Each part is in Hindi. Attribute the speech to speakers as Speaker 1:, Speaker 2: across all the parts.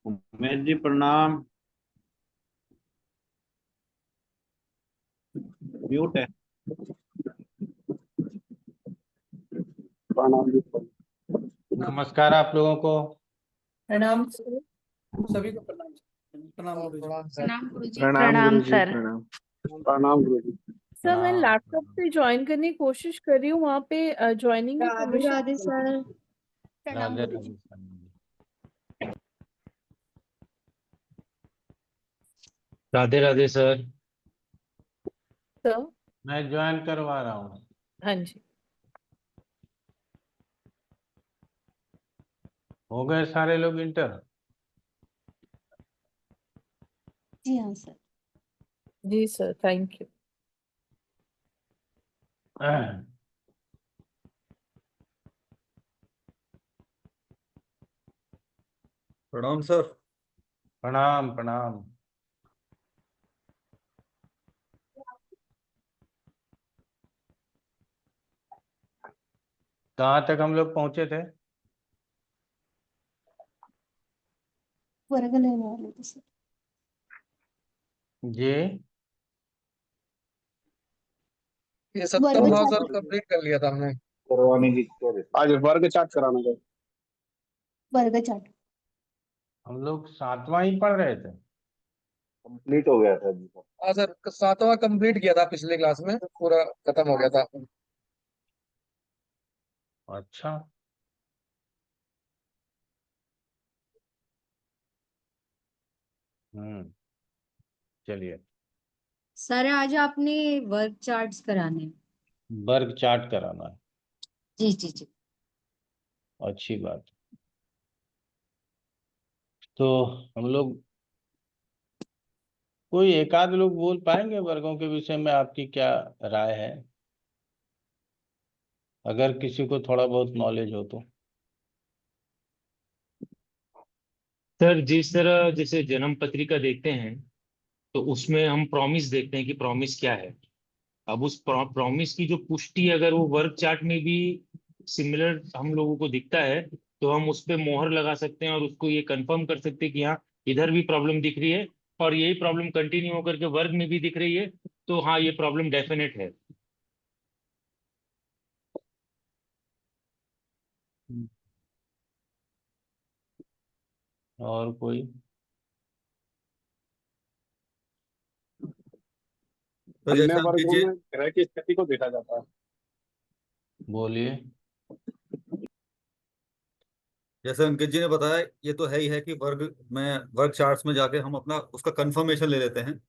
Speaker 1: उमेश जी प्रणाम। म्यूट है।
Speaker 2: प्रणाम जी।
Speaker 1: नमस्कार आप लोगों को।
Speaker 3: प्रणाम सर, सभी को प्रणाम। प्रणाम गुरु जी।
Speaker 4: प्रणाम गुरुजी।
Speaker 5: प्रणाम सर।
Speaker 2: प्रणाम गुरु जी।
Speaker 6: सर मैं
Speaker 1: प्रणाम,
Speaker 6: लैपटॉप
Speaker 1: प्रणाम।
Speaker 6: से ज्वाइन करने की कोशिश कर रही हूँ, वहाँ पे ज्वाइनिंग की
Speaker 4: राधे
Speaker 6: परमिशन
Speaker 4: राधे सर। प्रणाम
Speaker 1: राधे
Speaker 4: गुरुजी।
Speaker 1: राधे।
Speaker 5: राधे राधे सर।
Speaker 6: सर।
Speaker 1: मैं ज्वाइन करवा रहा हूँ।
Speaker 6: हाँ जी।
Speaker 1: हो गए सारे लोग इंटर?
Speaker 4: जी हाँ सर।
Speaker 6: जी सर, थैंक यू।
Speaker 3: प्रणाम सर।
Speaker 1: प्रणाम प्रणाम। कहाँ तक हम लोग पहुंचे थे?
Speaker 4: वर्ग लेने वाले थे सर।
Speaker 1: जी।
Speaker 3: ये 70
Speaker 4: वर्ग
Speaker 3: भाव
Speaker 4: चार्ट
Speaker 3: सर कंप्लीट कर लिया था हमने।
Speaker 2: करवाने की आज वर्ग चार्ट कराना था।
Speaker 4: वर्ग चार्ट
Speaker 1: हम लोग 7वां ही पढ़ रहे थे।
Speaker 2: कंप्लीट हो गया था जी।
Speaker 3: हाँ सर, 7वां कंप्लीट किया था पिछले क्लास में, पूरा खत्म हो गया था।
Speaker 1: अच्छा। चलिए।
Speaker 5: सर आज आपने वर्क चार्ट्स कराने हैं।
Speaker 1: वर्ग चार्ट कराना है,
Speaker 5: जी जी जी।
Speaker 1: अच्छी बात। तो हम लोग कोई एक आध लोग बोल पाएंगे वर्गों के विषय में, आपकी क्या राय है, अगर किसी को थोड़ा बहुत नॉलेज हो तो।
Speaker 7: सर जिस तरह जैसे जन्म पत्रिका देखते हैं तो उसमें हम प्रॉमिस देखते हैं कि प्रॉमिस क्या है। अब उस प्रॉमिस की जो पुष्टि अगर वो वर्क चार्ट में भी सिमिलर हम लोगों को दिखता है तो हम उस पे मोहर लगा सकते हैं और उसको ये कंफर्म कर सकते हैं कि हाँ इधर भी प्रॉब्लम दिख रही है और यही प्रॉब्लम कंटिन्यू होकर के वर्ग में भी दिख रही है, तो हाँ ये प्रॉब्लम डेफिनेट है।
Speaker 1: और कोई?
Speaker 8: तो
Speaker 2: अन्य
Speaker 8: जैसे
Speaker 2: वर्गों
Speaker 8: अंकित जी
Speaker 2: में ग्रह की स्थिति को देखा जाता है।
Speaker 1: बोलिए।
Speaker 8: जैसे अंकित जी ने बताया, ये तो है ही है कि वर्ग चार्ट्स में जाके हम अपना उसका कंफर्मेशन ले लेते हैं।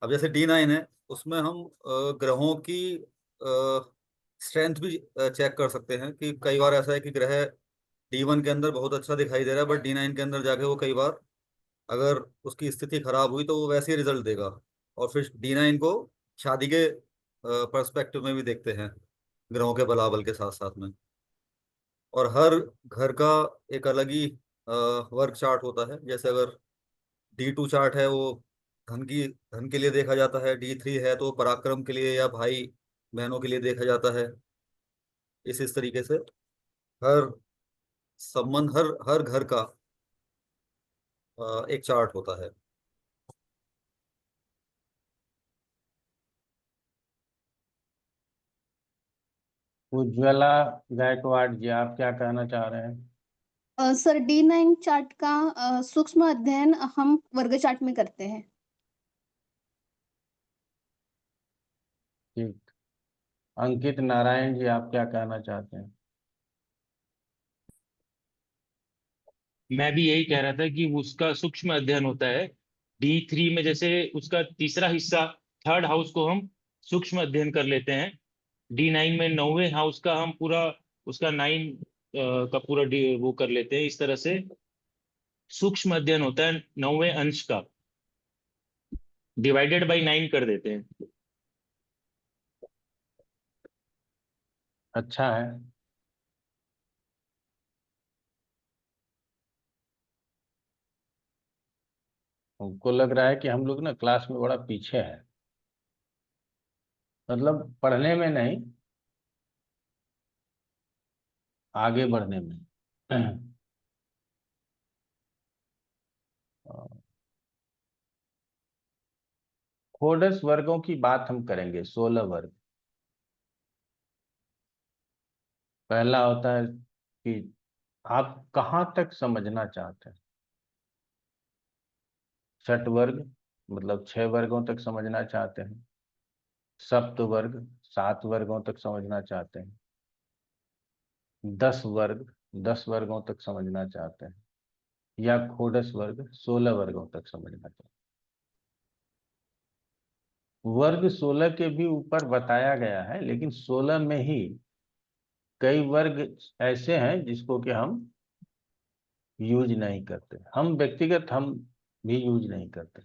Speaker 8: अब जैसे D9 है, उसमें हम ग्रहों की स्ट्रेंथ भी चेक कर सकते हैं कि कई बार ऐसा है कि ग्रह D1 के अंदर बहुत अच्छा दिखाई दे रहा है, बट D9 के अंदर जाके वो कई बार अगर उसकी स्थिति खराब हुई तो वो वैसे ही रिजल्ट देगा। और फिर D9 को शादी के पर्सपेक्टिव में भी देखते हैं, ग्रहों के बलाबल के साथ साथ में। और हर घर का एक अलग ही वर्क चार्ट होता है। जैसे अगर D2 चार्ट है, वो धन के लिए देखा जाता है। D3 है तो पराक्रम के लिए या भाई बहनों के लिए देखा जाता है। इस तरीके से हर संबंध, हर हर घर का एक चार्ट होता है।
Speaker 1: उज्ज्वला गायकवाड़ जी, आप क्या कहना चाह रहे हैं?
Speaker 4: सर D9 चार्ट का सूक्ष्म अध्ययन हम वर्ग चार्ट में करते हैं।
Speaker 1: ठीक। अंकित नारायण जी, आप क्या कहना चाहते हैं?
Speaker 7: मैं भी यही कह रहा था कि उसका सूक्ष्म अध्ययन होता है। D3 में जैसे उसका तीसरा हिस्सा, थर्ड हाउस को हम सूक्ष्म अध्ययन कर लेते हैं। D9 में 9वें हाउस का हम पूरा उसका 9 का पूरा वो कर लेते हैं। इस तरह से सूक्ष्म अध्ययन होता है 9वें अंश का, डिवाइडेड बाई 9 कर देते हैं।
Speaker 1: अच्छा है। हमको लग रहा है कि हम लोग ना क्लास में बड़ा पीछे है, मतलब पढ़ने में नहीं, आगे बढ़ने में। खोडस वर्गों की बात हम करेंगे, 16 वर्ग। पहला होता है कि आप कहाँ तक समझना चाहते हैं। छठ वर्ग मतलब 6 वर्गों तक समझना चाहते हैं। सप्त वर्ग 7 वर्गों तक समझना चाहते हैं। 10 वर्ग 10 वर्गों तक समझना चाहते हैं, या खोडस वर्ग 16 वर्गों तक समझना चाहते हैं। वर्ग 16 के भी ऊपर बताया गया है, लेकिन 16 में ही कई वर्ग ऐसे हैं जिसको कि हम यूज नहीं करते, हम व्यक्तिगत हम भी यूज नहीं करते।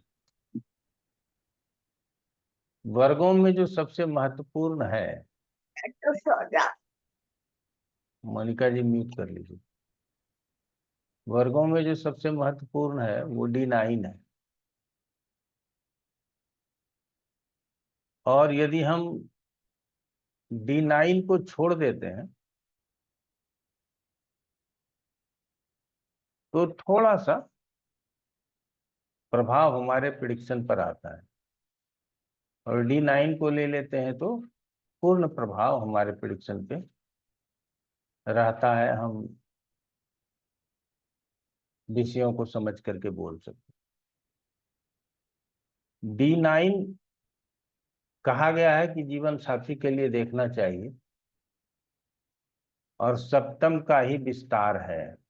Speaker 1: वर्गों में जो सबसे महत्वपूर्ण है, मोनिका जी म्यूट कर लीजिए। वर्गों में जो सबसे महत्वपूर्ण है वो D9 है। और यदि हम D9 को छोड़ देते हैं तो थोड़ा सा प्रभाव हमारे प्रिडिक्शन पर आता है, और D9 को ले लेते हैं तो पूर्ण प्रभाव हमारे प्रिडिक्शन पे रहता है। हम विषयों को समझ करके बोल सकते हैं। D9 कहा गया है कि जीवन साथी के लिए देखना चाहिए, और सप्तम का ही विस्तार है।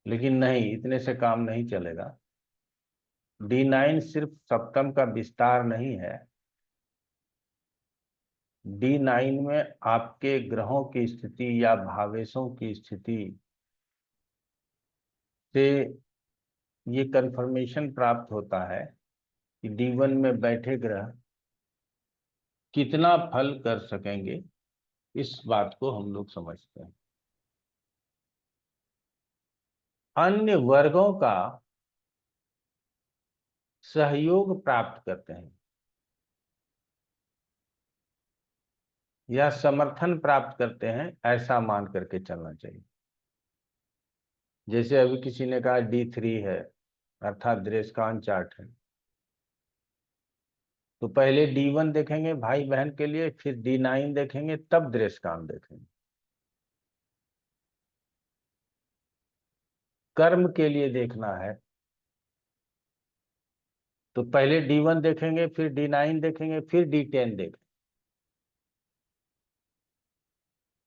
Speaker 1: लेकिन नहीं, इतने से काम नहीं चलेगा। D9 सिर्फ सप्तम का विस्तार नहीं है। D9 में आपके ग्रहों की स्थिति या भावेशों की स्थिति से ये कंफर्मेशन प्राप्त होता है कि D1 में बैठे ग्रह कितना फल कर सकेंगे, इस बात को हम लोग समझते हैं। अन्य वर्गों का सहयोग प्राप्त करते हैं या समर्थन प्राप्त करते हैं, ऐसा मान करके चलना चाहिए। जैसे अभी किसी ने कहा D3 है, अर्थात दृष्टांत चार्ट है, तो पहले D1 देखेंगे भाई बहन के लिए, फिर D9 देखेंगे, तब दृष्टांत देखेंगे। कर्म के लिए देखना है तो पहले D1 देखेंगे, फिर D9 देखेंगे, फिर D10 देखेंगे।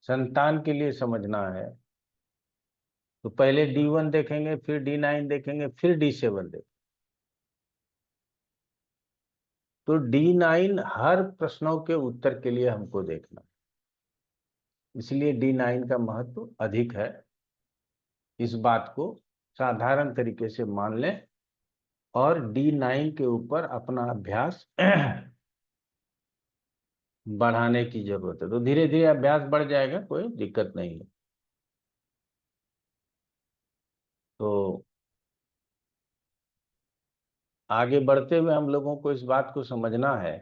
Speaker 1: संतान के लिए समझना है तो पहले D1 देखेंगे, फिर D9 देखेंगे, फिर D7 देखेंगे। तो D9 हर प्रश्नों के उत्तर के लिए हमको देखना, इसलिए D9 का महत्व अधिक है। इस बात को साधारण तरीके से मान लें और D9 के ऊपर अपना अभ्यास बढ़ाने की जरूरत है। तो धीरे धीरे अभ्यास बढ़ जाएगा, कोई दिक्कत नहीं है। तो आगे बढ़ते हुए हम लोगों को इस बात को समझना है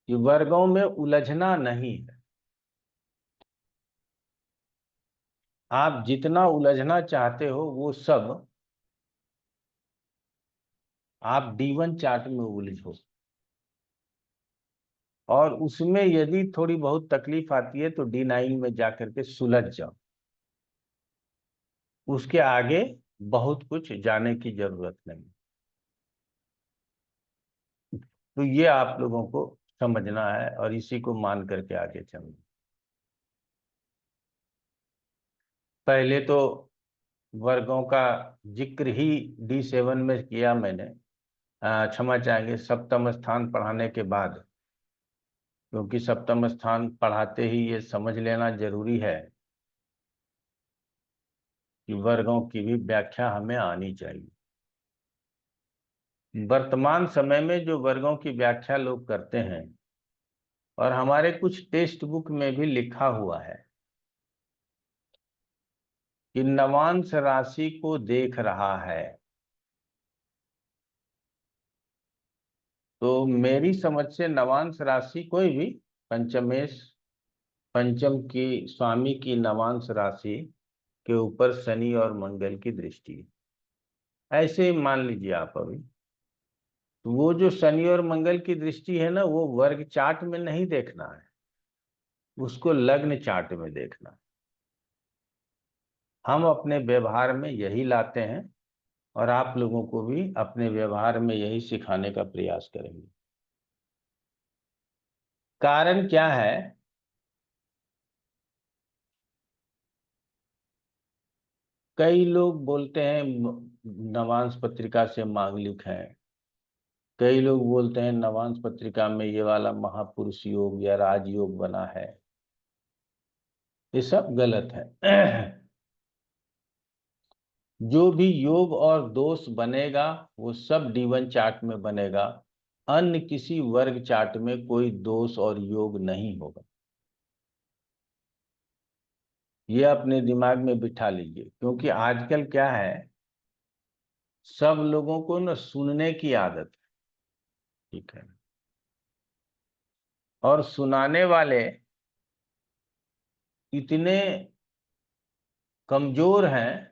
Speaker 1: कि वर्गों में उलझना नहीं है। आप जितना उलझना चाहते हो वो सब आप D1 चार्ट में उलझो, और उसमें यदि थोड़ी बहुत तकलीफ आती है तो D9 में जाकर के सुलझ जाओ। उसके आगे बहुत कुछ जाने की जरूरत नहीं। तो ये आप लोगों को समझना है और इसी को मान करके आगे चलना। पहले तो वर्गों का जिक्र ही D7 में किया मैंने, क्षमा चाहेंगे सप्तम स्थान पढ़ाने के बाद, क्योंकि सप्तम स्थान पढ़ाते ही ये समझ लेना जरूरी है कि वर्गों की भी व्याख्या हमें आनी चाहिए। वर्तमान समय में जो वर्गों की व्याख्या लोग करते हैं, और हमारे कुछ टेक्स्ट बुक में भी लिखा हुआ है कि नवांश राशि को देख रहा है, तो मेरी समझ से नवांश राशि कोई भी पंचमेश, पंचम की स्वामी की नवांश राशि के ऊपर शनि और मंगल की दृष्टि है। ऐसे ही मान लीजिए आप अभी, तो वो जो शनि और मंगल की दृष्टि है ना, वो वर्ग चार्ट में नहीं देखना है, उसको लग्न चार्ट में देखना है। हम अपने व्यवहार में यही लाते हैं और आप लोगों को भी अपने व्यवहार में यही सिखाने का प्रयास करेंगे। कारण क्या है? कई लोग बोलते हैं नवांश पत्रिका से मांगलिक है, कई लोग बोलते हैं नवांश पत्रिका में ये वाला महापुरुष योग या राजयोग बना है। ये सब गलत है। जो भी योग और दोष बनेगा वो सब D1 चार्ट में बनेगा, अन्य किसी वर्ग चार्ट में कोई दोष और योग नहीं होगा। ये अपने दिमाग में बिठा लीजिए, क्योंकि आजकल क्या है, सब लोगों को न सुनने की आदत है, ठीक है, और सुनाने वाले इतने कमजोर हैं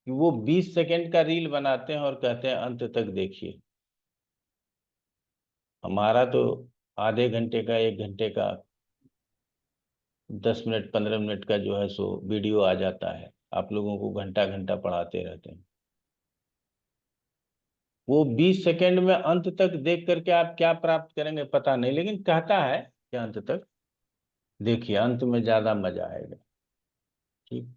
Speaker 1: कि वो 20 सेकंड का रील बनाते हैं और कहते हैं अंत तक देखिए। हमारा तो आधे घंटे का, 1 घंटे का, 10 मिनट 15 मिनट का जो है सो वीडियो आ जाता है, आप लोगों को घंटा घंटा पढ़ाते रहते हैं। वो 20 सेकंड में अंत तक देख करके आप क्या प्राप्त करेंगे पता नहीं, लेकिन कहता है कि अंत तक देखिए, अंत में ज्यादा मजा आएगा। ठीक,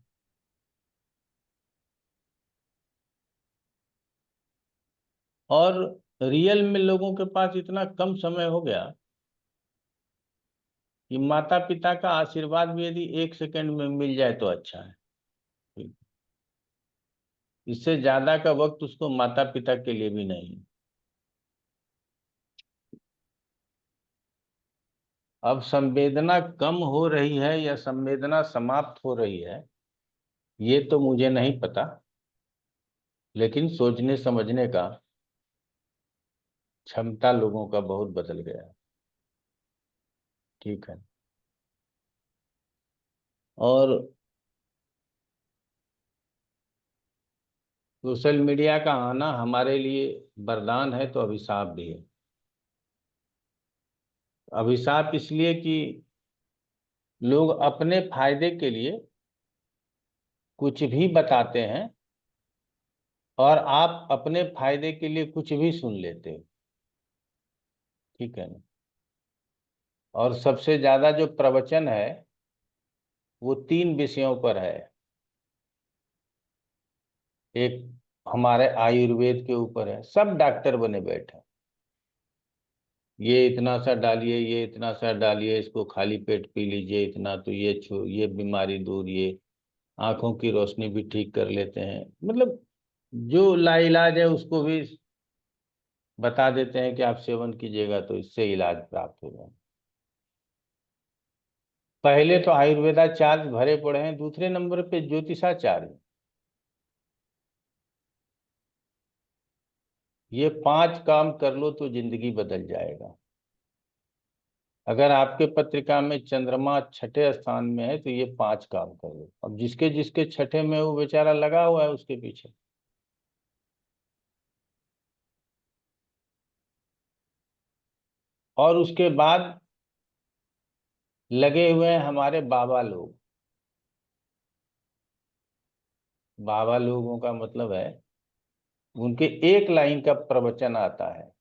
Speaker 1: और रियल में लोगों के पास इतना कम समय हो गया कि माता पिता का आशीर्वाद भी यदि 1 सेकंड में मिल जाए तो अच्छा है। इससे ज्यादा का वक्त उसको माता पिता के लिए भी नहीं है। अब संवेदना कम हो रही है या संवेदना समाप्त हो रही है ये तो मुझे नहीं पता, लेकिन सोचने समझने का क्षमता लोगों का बहुत बदल गया है। ठीक है। और सोशल मीडिया का आना हमारे लिए वरदान है तो अभिशाप भी है। अभिशाप इसलिए कि लोग अपने फायदे के लिए कुछ भी बताते हैं और आप अपने फायदे के लिए कुछ भी सुन लेते हो। ठीक है ना। और सबसे ज्यादा जो प्रवचन है वो 3 विषयों पर है। एक हमारे आयुर्वेद के ऊपर है, सब डॉक्टर बने बैठे हैं। ये इतना सा डालिए, ये इतना सा डालिए, इसको खाली पेट पी लीजिए इतना, तो ये बीमारी दूर, ये आंखों की रोशनी भी ठीक कर लेते हैं। मतलब जो लाइलाज है उसको भी बता देते हैं कि आप सेवन कीजिएगा तो इससे इलाज प्राप्त होगा। पहले तो आयुर्वेदाचार्य भरे पड़े हैं, दूसरे नंबर पे ज्योतिषाचार्य। ये 5 काम कर लो तो जिंदगी बदल जाएगा। अगर आपके पत्रिका में चंद्रमा 6ठे स्थान में है तो ये 5 काम कर लो। अब जिसके जिसके 6ठे में वो बेचारा लगा हुआ है उसके पीछे। और उसके बाद लगे हुए हैं हमारे बाबा लोग। बाबा लोगों का मतलब है उनके एक लाइन का प्रवचन आता है,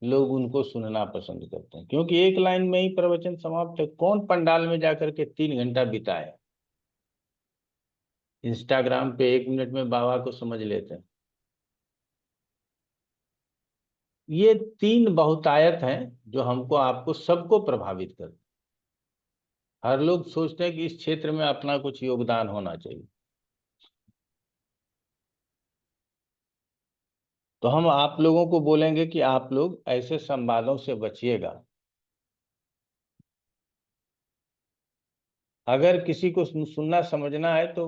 Speaker 1: लोग उनको सुनना पसंद करते हैं, क्योंकि एक लाइन में ही प्रवचन समाप्त है। कौन पंडाल में जाकर के 3 घंटा बिताए। इंस्टाग्राम पे 1 मिनट में बाबा को समझ लेते हैं। ये 3 बहुतायत हैं जो हमको आपको सबको प्रभावित करते हैं। हर लोग सोचते हैं कि इस क्षेत्र में अपना कुछ योगदान होना चाहिए। तो हम आप लोगों को बोलेंगे कि आप लोग ऐसे संवादों से बचिएगा। अगर किसी को सुनना समझना है तो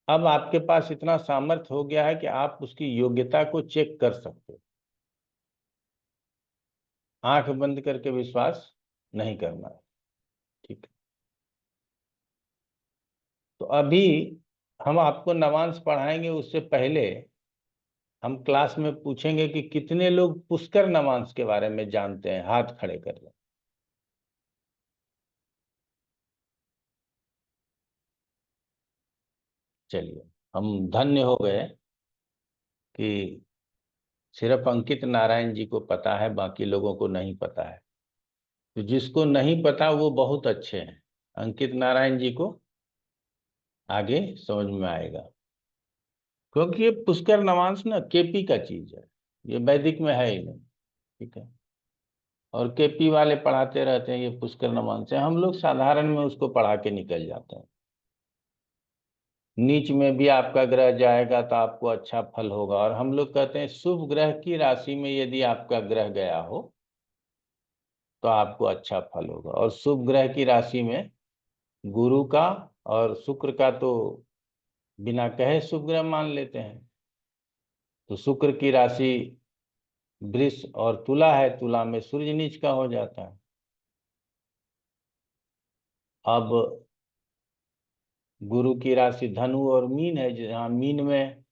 Speaker 1: अब आपके पास इतना सामर्थ्य हो गया है कि आप उसकी योग्यता को चेक कर सकते हो। आंख बंद करके विश्वास नहीं करना है। ठीक है। तो अभी हम आपको नवांश पढ़ाएंगे, उससे पहले हम क्लास में पूछेंगे कि कितने लोग पुष्कर नवांश के बारे में जानते हैं। हाथ खड़े कर लें। चलिए, हम धन्य हो गए कि सिर्फ अंकित नारायण जी को पता है, बाकी लोगों को नहीं पता है। तो जिसको नहीं पता वो बहुत अच्छे हैं। अंकित नारायण जी को आगे समझ में आएगा, क्योंकि ये पुष्कर नवांश ना केपी का चीज है, ये वैदिक में है ही नहीं। ठीक है। और केपी वाले पढ़ाते रहते हैं ये पुष्कर नवांश है, हम लोग साधारण में उसको पढ़ा के निकल जाते हैं। नीच में भी आपका ग्रह जाएगा तो आपको अच्छा फल होगा। और हम लोग कहते हैं शुभ ग्रह की राशि में यदि आपका ग्रह गया हो तो आपको अच्छा फल होगा। और शुभ ग्रह की राशि में गुरु का और शुक्र का तो बिना कहे शुभ ग्रह मान लेते हैं। तो शुक्र की राशि वृष और तुला है, तुला में सूर्य नीच का हो जाता है। अब गुरु की राशि धनु और मीन है, जहाँ मीन में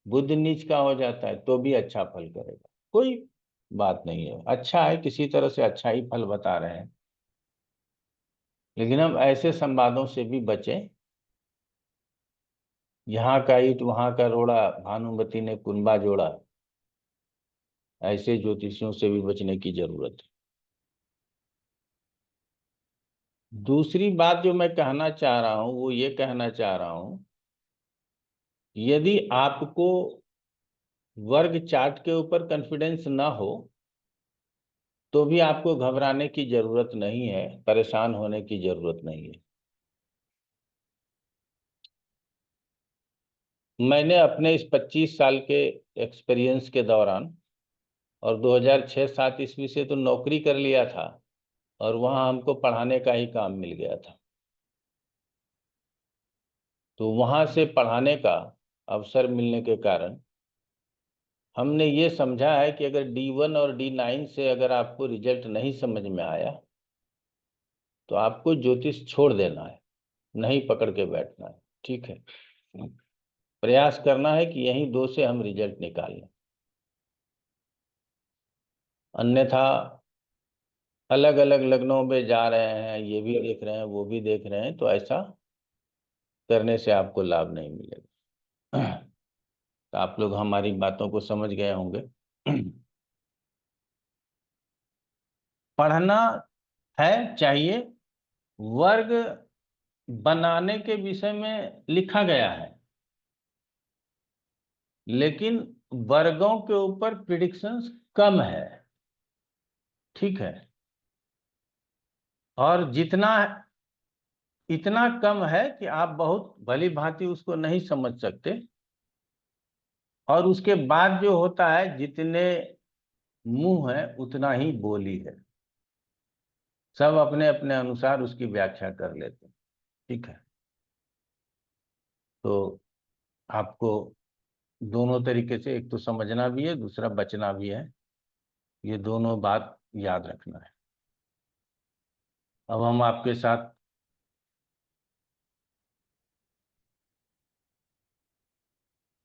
Speaker 1: बुध नीच का हो जाता है तो भी अच्छा फल करेगा। कोई बात नहीं है, अच्छा है, किसी तरह से अच्छा ही फल बता रहे हैं। लेकिन हम ऐसे संवादों से भी बचें। यहाँ का ईंट वहां का रोड़ा, भानुमति ने कुंबा जोड़ा, ऐसे ज्योतिषियों से भी बचने की जरूरत है। दूसरी बात जो मैं कहना चाह रहा हूं वो ये कहना चाह रहा हूं यदि आपको वर्ग चार्ट के ऊपर कॉन्फिडेंस ना हो तो भी आपको घबराने की जरूरत नहीं है, परेशान होने की जरूरत नहीं है। मैंने अपने इस 25 साल के एक्सपीरियंस के दौरान और 2006-07 ईस्वी से तो नौकरी कर लिया था और वहां हमको पढ़ाने का ही काम मिल गया था। तो वहां से पढ़ाने का अवसर मिलने के कारण हमने ये समझा है कि अगर D1 और D9 से अगर आपको रिजल्ट नहीं समझ में आया तो आपको ज्योतिष छोड़ देना है, नहीं पकड़ के बैठना है। ठीक है, प्रयास करना है कि यहीं 2 से हम रिजल्ट निकाल लें, अन्यथा अलग अलग लग्नों में जा रहे हैं, ये भी देख रहे हैं वो भी देख रहे हैं, तो ऐसा करने से आपको लाभ नहीं मिलेगा। तो आप लोग हमारी बातों को समझ गए होंगे। पढ़ना है चाहिए, वर्ग बनाने के विषय में लिखा गया है, लेकिन वर्गों के ऊपर प्रिडिक्शंस कम है। ठीक है, और जितना इतना कम है कि आप बहुत भली भांति उसको नहीं समझ सकते, और उसके बाद जो होता है, जितने मुंह है उतना ही बोली है, सब अपने अपने अनुसार उसकी व्याख्या कर लेते हैं। ठीक है, तो आपको दोनों तरीके से, एक तो समझना भी है, दूसरा बचना भी है, ये दोनों बात याद रखना है। अब हम आपके साथ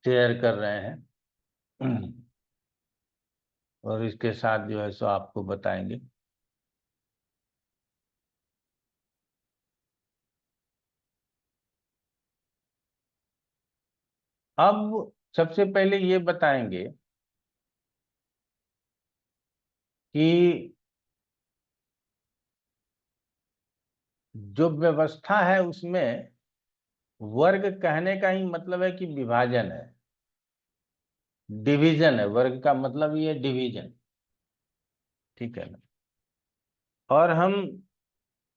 Speaker 1: शेयर कर रहे हैं और इसके साथ जो है सो आपको बताएंगे। अब सबसे पहले ये बताएंगे कि जो व्यवस्था है उसमें वर्ग कहने का ही मतलब है कि विभाजन है, डिवीजन है। वर्ग का मतलब ये डिवीजन। ठीक है ना, और हम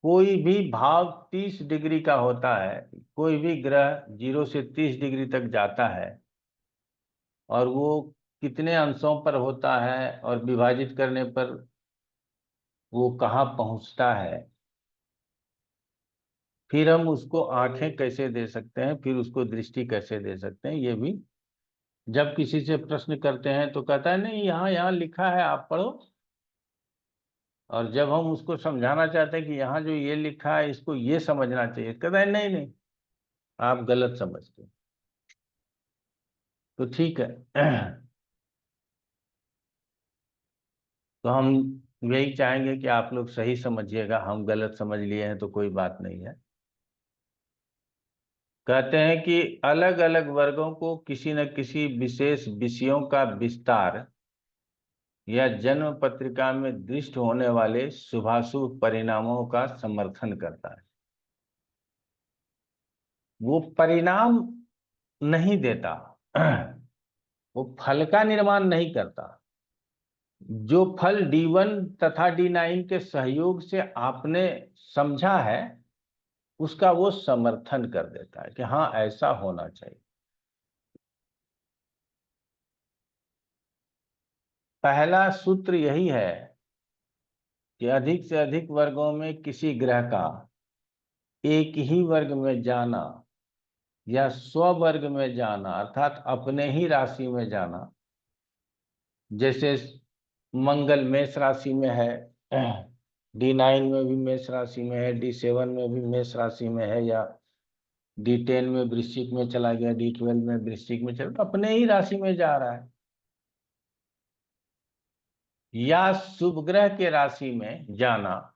Speaker 1: कोई भी भाव 30 डिग्री का होता है, कोई भी ग्रह 0 से 30 डिग्री तक जाता है, और वो कितने अंशों पर होता है और विभाजित करने पर वो कहाँ पहुंचता है, फिर हम उसको आंखें कैसे दे सकते हैं, फिर उसको दृष्टि कैसे दे सकते हैं, ये भी जब किसी से प्रश्न करते हैं तो कहता है नहीं यहाँ यहाँ लिखा है आप पढ़ो, और जब हम उसको समझाना चाहते हैं कि यहाँ जो ये लिखा है इसको ये समझना चाहिए, कहता है नहीं नहीं आप गलत समझते हो। तो ठीक है, तो हम यही चाहेंगे कि आप लोग सही समझिएगा, हम गलत समझ लिए हैं तो कोई बात नहीं है। कहते हैं कि अलग अलग वर्गों को किसी न किसी विशेष विषयों का विस्तार या जन्म पत्रिका में दृष्ट होने वाले शुभाशुभ परिणामों का समर्थन करता है। वो परिणाम नहीं देता, वो फल का निर्माण नहीं करता। जो फल D1 तथा D9 के सहयोग से आपने समझा है उसका वो समर्थन कर देता है कि हाँ ऐसा होना चाहिए। पहला सूत्र यही है कि अधिक से अधिक वर्गों में किसी ग्रह का एक ही वर्ग में जाना या स्ववर्ग में जाना, अर्थात अपने ही राशि में जाना, जैसे मंगल मेष राशि में है, D9 में भी मेष राशि में है, D7 में भी मेष राशि में है, या D10 में वृश्चिक में चला गया, D12 में वृश्चिक में चला, तो अपने ही राशि में जा रहा है। या शुभ ग्रह के राशि में जाना,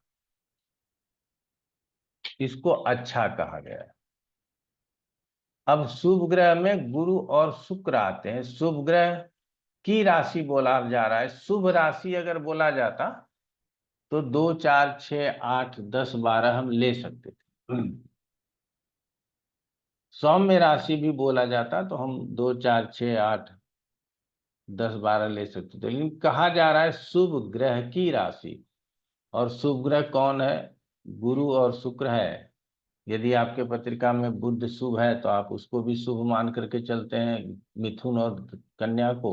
Speaker 1: इसको अच्छा कहा गया है। अब शुभ ग्रह में गुरु और शुक्र आते हैं। शुभ ग्रह की राशि बोला जा रहा है, शुभ राशि अगर बोला जाता तो 2, 4, 6, 8, 10, 12 हम ले सकते थे। सौम्य राशि भी बोला जाता तो हम 2 4 6 8 10 12 ले सकते थे, लेकिन कहा जा रहा है शुभ ग्रह की राशि। और शुभ ग्रह कौन है? गुरु और शुक्र है। यदि आपके पत्रिका में बुध शुभ है तो आप उसको भी शुभ मान करके चलते हैं, मिथुन और कन्या को।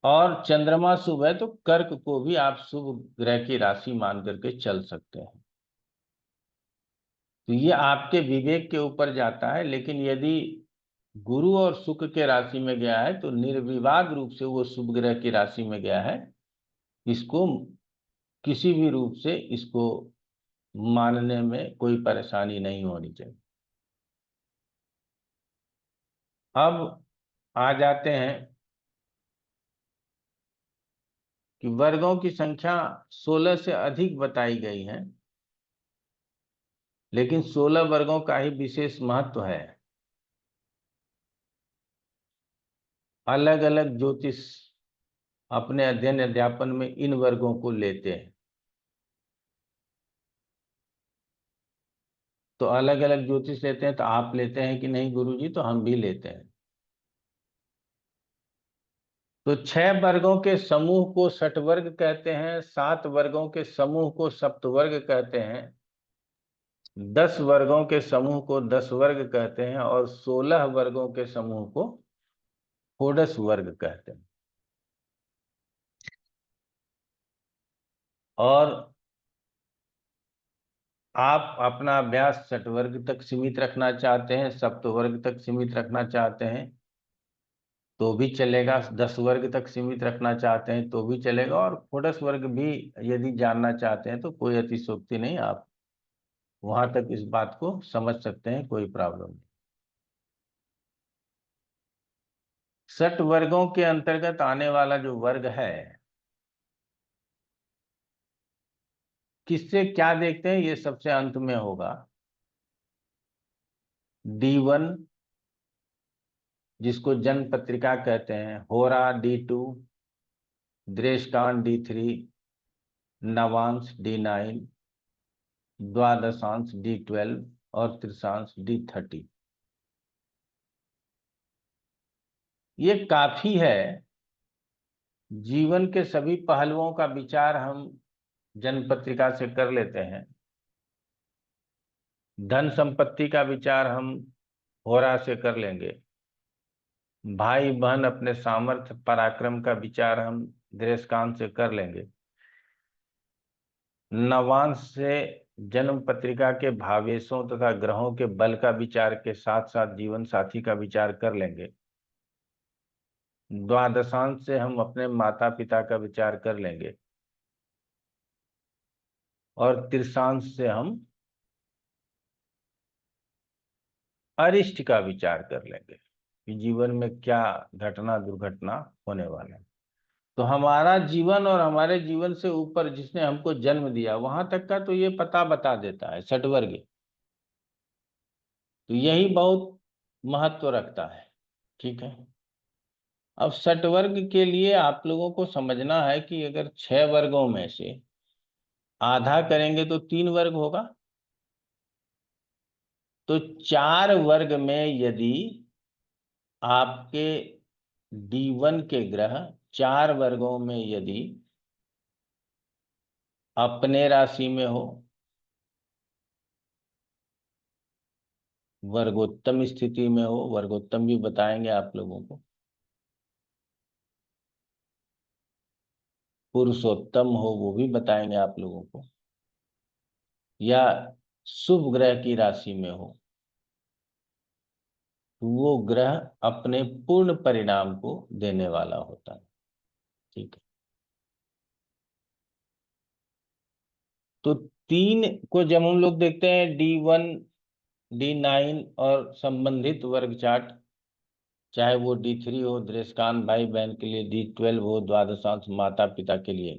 Speaker 1: और चंद्रमा शुभ है तो कर्क को भी आप शुभ ग्रह की राशि मान करके चल सकते हैं। तो ये आपके विवेक के ऊपर जाता है, लेकिन यदि गुरु और शुक्र के राशि में गया है तो निर्विवाद रूप से वो शुभ ग्रह की राशि में गया है। इसको किसी भी रूप से इसको मानने में कोई परेशानी नहीं होनी चाहिए। अब आ जाते हैं कि वर्गों की संख्या 16 से अधिक बताई गई है, लेकिन 16 वर्गों का ही विशेष महत्व है। अलग अलग ज्योतिष अपने अध्ययन अध्यापन में इन वर्गों को लेते हैं। तो अलग अलग ज्योतिष लेते हैं, तो आप लेते हैं कि नहीं गुरुजी? तो हम भी लेते हैं। तो 6 वर्गों के समूह को षटवर्ग कहते हैं, 7 वर्गों के समूह को सप्तवर्ग कहते हैं, 10 वर्गों के समूह को 10 वर्ग कहते हैं, और 16 वर्गों के समूह को षोडश वर्ग कहते हैं। और आप अपना अभ्यास षटवर्ग तक सीमित रखना चाहते हैं, सप्तवर्ग तक सीमित रखना चाहते हैं तो भी चलेगा, 10 वर्ग तक सीमित रखना चाहते हैं तो भी चलेगा, और षोडश वर्ग भी यदि जानना चाहते हैं तो कोई अतिशयोक्ति नहीं, आप वहां तक इस बात को समझ सकते हैं, कोई प्रॉब्लम नहीं। षट वर्गों के अंतर्गत आने वाला जो वर्ग है, किससे क्या देखते हैं, ये सबसे अंत में होगा। D1 जिसको जन्म पत्रिका कहते हैं, होरा D2, दृष्टांत D3, नवांश D9, द्वादशांश D12 और तृतीयांश D30। ये काफी है। जीवन के सभी पहलुओं का विचार हम जन्म पत्रिका से कर लेते हैं। धन संपत्ति का विचार हम होरा से कर लेंगे। भाई बहन अपने सामर्थ्य पराक्रम का विचार हम दृष्टांत से कर लेंगे। नवांश से जन्म पत्रिका के भावेशों तथा ग्रहों के बल का विचार के साथ साथ जीवन साथी का विचार कर लेंगे। द्वादशांश से हम अपने माता पिता का विचार कर लेंगे, और तृतीयांश से हम अरिष्ट का विचार कर लेंगे कि जीवन में क्या घटना दुर्घटना होने वाला है। तो हमारा जीवन और हमारे जीवन से ऊपर जिसने हमको जन्म दिया वहां तक का तो ये पता बता देता है षटवर्ग। तो यही बहुत महत्व रखता है। ठीक है, अब षटवर्ग के लिए आप लोगों को समझना है कि अगर 6 वर्गों में से आधा करेंगे तो 3 वर्ग होगा। तो 4 वर्ग में यदि आपके D1 के ग्रह 4 वर्गों में यदि अपने राशि में हो, वर्गोत्तम स्थिति में हो, वर्गोत्तम भी बताएंगे आप लोगों को, पुरुषोत्तम हो वो भी बताएंगे आप लोगों को, या शुभ ग्रह की राशि में हो, तो वो ग्रह अपने पूर्ण परिणाम को देने वाला होता है। ठीक है, तो 3 को जब हम लोग देखते हैं D1, D9 और संबंधित वर्ग चार्ट, चाहे वो D3 हो दृष्टांत भाई बहन के लिए, D12 हो द्वादशांश माता पिता के लिए,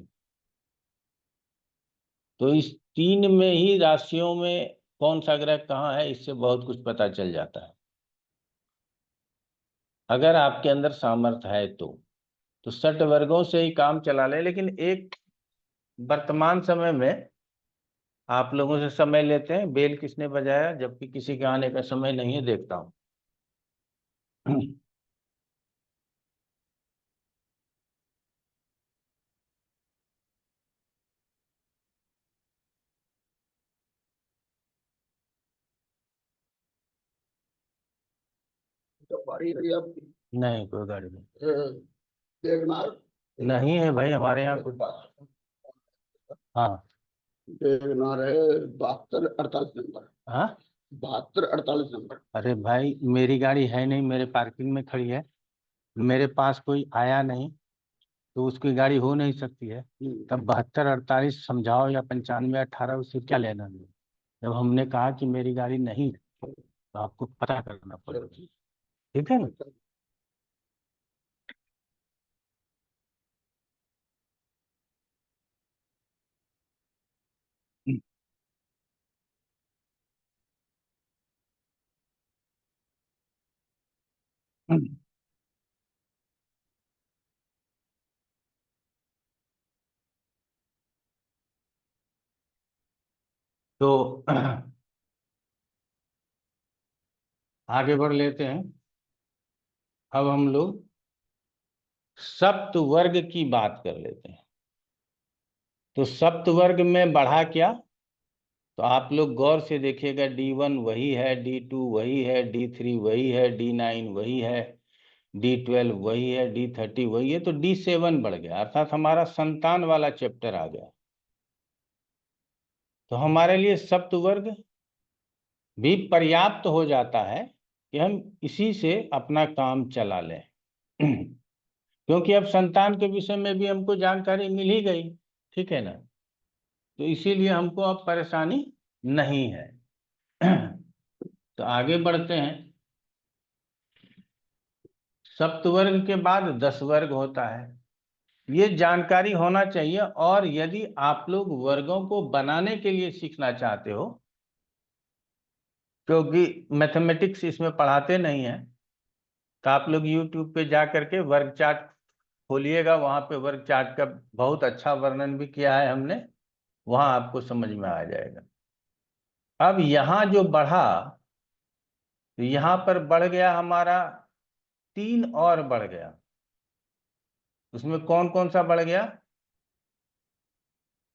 Speaker 1: तो इस 3 में ही राशियों में कौन सा ग्रह कहाँ है इससे बहुत कुछ पता चल जाता है। अगर आपके अंदर सामर्थ्य है तो षट वर्गों से ही काम चला ले। लेकिन एक वर्तमान समय में आप लोगों से समय लेते हैं। बेल किसने बजाया जबकि किसी के आने का समय नहीं है, देखता हूँ।
Speaker 2: बारी रही आपकी।
Speaker 1: नहीं, कोई गाड़ी नहीं।
Speaker 2: देवनार
Speaker 1: नहीं है भाई हमारे यहाँ कुछ। हाँ
Speaker 2: देवनार है 72 48 नंबर।
Speaker 1: हाँ।
Speaker 2: 72 48 नंबर।
Speaker 1: अरे भाई मेरी गाड़ी है नहीं, मेरे पार्किंग में खड़ी है, मेरे पास कोई आया नहीं, तो उसकी गाड़ी हो नहीं सकती है। तब 72 48 समझाओ या 95 18, उससे क्या लेना है। जब हमने कहा कि मेरी गाड़ी नहीं है तो आपको पता करना पड़ेगा। ठीक है ना। तो आगे बढ़ लेते हैं। अब हम लोग सप्त वर्ग की बात कर लेते हैं। तो सप्त वर्ग में बढ़ा क्या, तो आप लोग गौर से देखिएगा, D1 वही है, D2 वही है, D3 वही है, D9 वही है, D12 वही है, D30 वही है, तो D7 बढ़ गया, अर्थात हमारा संतान वाला चैप्टर आ गया। तो हमारे लिए सप्त वर्ग भी पर्याप्त हो जाता है कि हम इसी से अपना काम चला लें। क्योंकि अब संतान के विषय में भी हमको जानकारी मिल ही गई, ठीक है ना, तो इसीलिए हमको अब परेशानी नहीं है। तो आगे बढ़ते हैं। सप्तवर्ग के बाद 10 वर्ग होता है, ये जानकारी होना चाहिए। और यदि आप लोग वर्गों को बनाने के लिए सीखना चाहते हो, क्योंकि मैथमेटिक्स इसमें पढ़ाते नहीं है, तो आप लोग YouTube पे जा करके वर्ग चार्ट खोलिएगा, वहां पे वर्ग चार्ट का बहुत अच्छा वर्णन भी किया है हमने, वहां आपको समझ में आ जाएगा। अब यहाँ जो बढ़ा, तो यहाँ पर बढ़ गया हमारा 3 और बढ़ गया। उसमें कौन कौन सा बढ़ गया,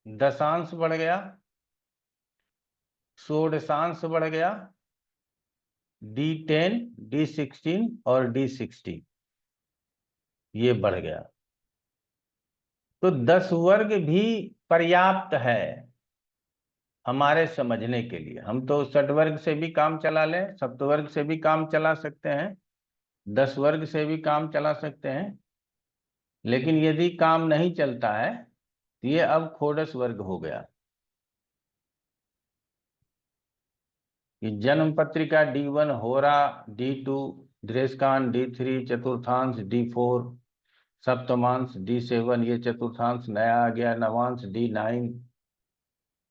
Speaker 1: दशांश बढ़ गया, षोडशांश बढ़ गया, D10 D16 और D60 ये बढ़ गया। तो 10 वर्ग भी पर्याप्त है हमारे समझने के लिए। हम तो षटवर्ग से भी काम चला लें, सप्तवर्ग से भी काम चला सकते हैं, 10 वर्ग से भी काम चला सकते हैं। लेकिन यदि काम नहीं चलता है तो ये अब खोडस वर्ग हो गया। कि जन्म पत्रिका D1, होरा D2, दृष्कांत D3, चतुर्थांश D4, सप्तमांश D7, ये चतुर्थांश नया आ गया, नवांश D9,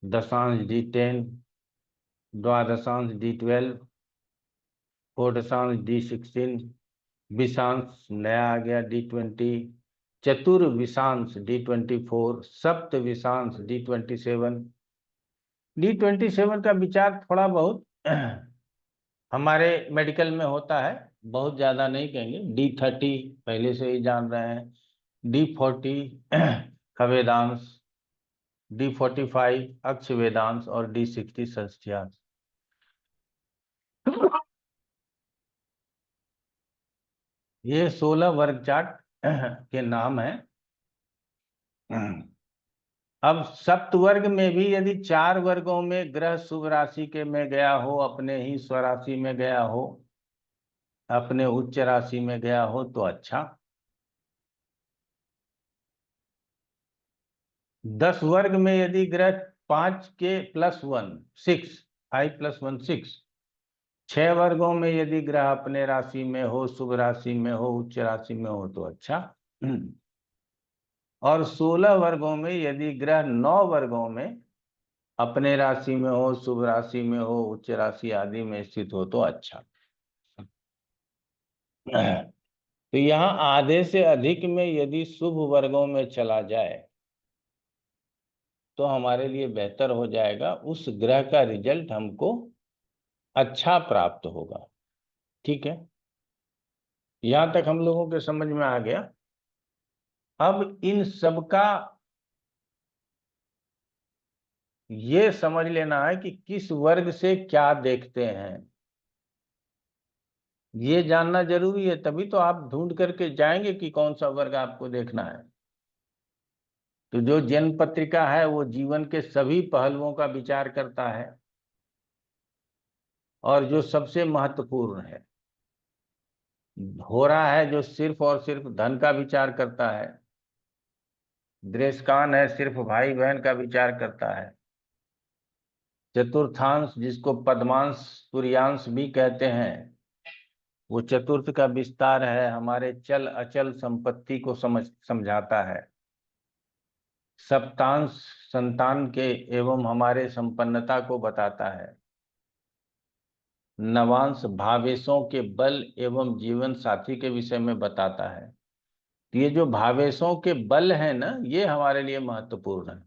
Speaker 1: दशांश D10, द्वादशांश D12, षोडशांश D16, विषांश नया आ गया D20, चतुर्विषांश D24, सप्त विषांश D27। D27 का विचार थोड़ा बहुत हमारे मेडिकल में होता है, बहुत ज्यादा नहीं कहेंगे। D30 पहले से ही जान रहे हैं, D40 खवेदांश, D45 अक्ष वेदांश और D60 षष्ठ्यांश। ये 16 वर्ग चार्ट के नाम है। अब सप्तवर्ग में भी यदि 4 वर्गों में ग्रह शुभ राशि के में गया हो, अपने ही स्वराशि में गया हो, अपने उच्च राशि में गया हो तो अच्छा। 10 वर्ग में यदि ग्रह 5 के +1 6, 5 + 1 6, 6 वर्गों में यदि ग्रह अपने राशि में हो, शुभ राशि में हो, उच्च राशि में हो तो अच्छा। और 16 वर्गों में यदि ग्रह 9 वर्गों में अपने राशि में हो, शुभ राशि में हो, उच्च राशि आदि में स्थित हो तो अच्छा। तो यहाँ आधे से अधिक में यदि शुभ वर्गों में चला जाए तो हमारे लिए बेहतर हो जाएगा, उस ग्रह का रिजल्ट हमको अच्छा प्राप्त होगा। ठीक है, यहां तक हम लोगों के समझ में आ गया। अब इन सब का ये समझ लेना है कि किस वर्ग से क्या देखते हैं, ये जानना जरूरी है, तभी तो आप ढूंढ करके जाएंगे कि कौन सा वर्ग आपको देखना है। तो जो जन्म पत्रिका है वो जीवन के सभी पहलुओं का विचार करता है, और जो सबसे महत्वपूर्ण है हो रहा है, जो सिर्फ और सिर्फ धन का विचार करता है। दृष्टान है, सिर्फ भाई बहन का विचार करता है। चतुर्थांश, जिसको पद्मांश तुर्यांश भी कहते हैं, वो चतुर्थ का विस्तार है, हमारे चल अचल संपत्ति को समझाता है। सप्तांश संतान के एवं हमारे संपन्नता को बताता है। नवांश भावेशों के बल एवं जीवन साथी के विषय में बताता है। तो ये जो भावेशों के बल है ना, ये हमारे लिए महत्वपूर्ण है।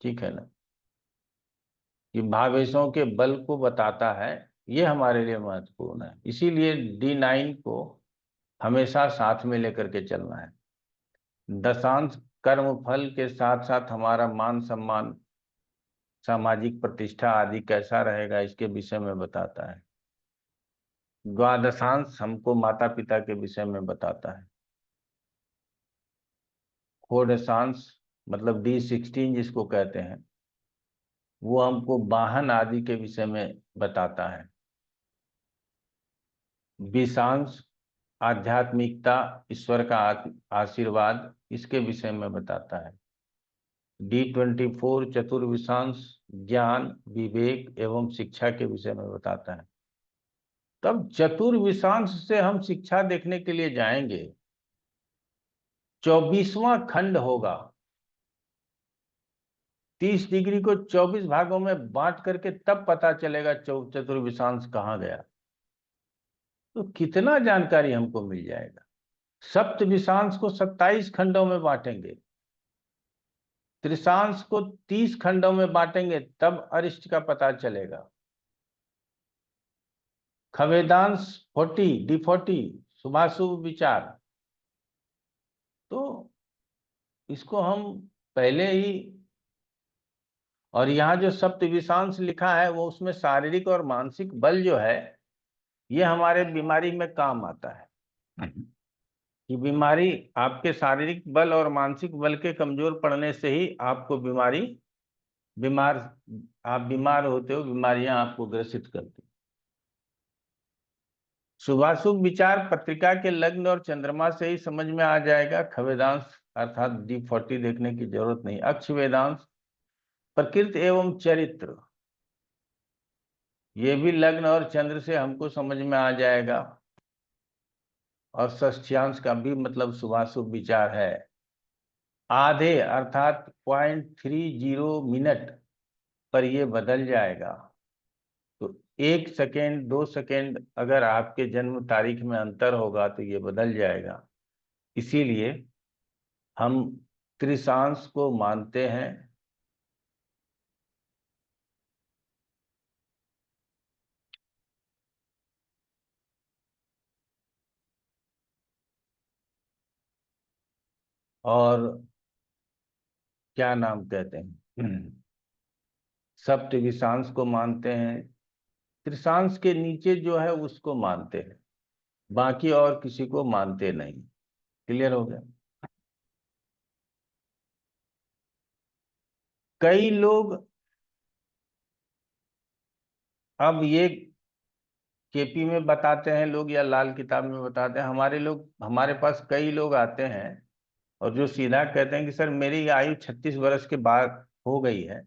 Speaker 1: ठीक है ना, ये भावेशों के बल को बताता है, ये हमारे लिए महत्वपूर्ण है। इसीलिए D9 को हमेशा साथ में लेकर के चलना है। दशांश कर्म फल के साथ साथ हमारा मान सम्मान, सामाजिक प्रतिष्ठा आदि कैसा रहेगा, इसके विषय में बताता है। द्वादशांश हमको माता पिता के विषय में बताता है। षोडशांश मतलब D16 जिसको कहते हैं, वो हमको वाहन आदि के विषय में बताता है। विषांश आध्यात्मिकता, ईश्वर का आशीर्वाद, इसके विषय में बताता है। D24 चतुर्विशांश ज्ञान, विवेक एवं शिक्षा के विषय में बताता है। तब चतुर्विशांश से हम शिक्षा देखने के लिए जाएंगे, 24वां खंड होगा। 30 डिग्री को 24 भागों में बांट करके तब पता चलेगा चतुर्विशांश कहाँ गया। तो कितना जानकारी हमको मिल जाएगा। सप्तविशांश को 27 खंडों में बांटेंगे, त्रिशांश को 30 खंडों में बांटेंगे, तब अरिष्ट का पता चलेगा। खवेदांश 40 D40 शुभाशुभ विचार, तो इसको हम पहले ही, और यहाँ जो सप्तविशांश लिखा है वो उसमें शारीरिक और मानसिक बल जो है, ये हमारे बीमारी में काम आता है। कि बीमारी आपके शारीरिक बल और मानसिक बल के कमजोर पड़ने से ही आपको आप बीमार होते हो, बीमारियां आपको ग्रसित करती। शुभाशुभ विचार पत्रिका के लग्न और चंद्रमा से ही समझ में आ जाएगा। खवेदांश अर्थात D40 देखने की जरूरत नहीं। अक्ष वेदांश प्रकृति एवं चरित्र, ये भी लग्न और चंद्र से हमको समझ में आ जाएगा। और षष्ठ्यांश का भी मतलब शुभाशुभ विचार है। आधे अर्थात 0.30 मिनट पर ये बदल जाएगा। तो 1 सेकेंड 2 सेकेंड अगर आपके जन्म तारीख में अंतर होगा तो ये बदल जाएगा। इसीलिए हम त्रिशांश को मानते हैं। और क्या नाम कहते हैं, सप्तविशांश को मानते हैं। त्रिशांश के नीचे जो है उसको मानते हैं, बाकी और किसी को मानते नहीं। क्लियर हो गया। कई लोग अब ये केपी में बताते हैं लोग, या लाल किताब में बताते हैं। हमारे पास कई लोग आते हैं और जो सीधा कहते हैं कि सर मेरी आयु 36 वर्ष के बाद हो गई है,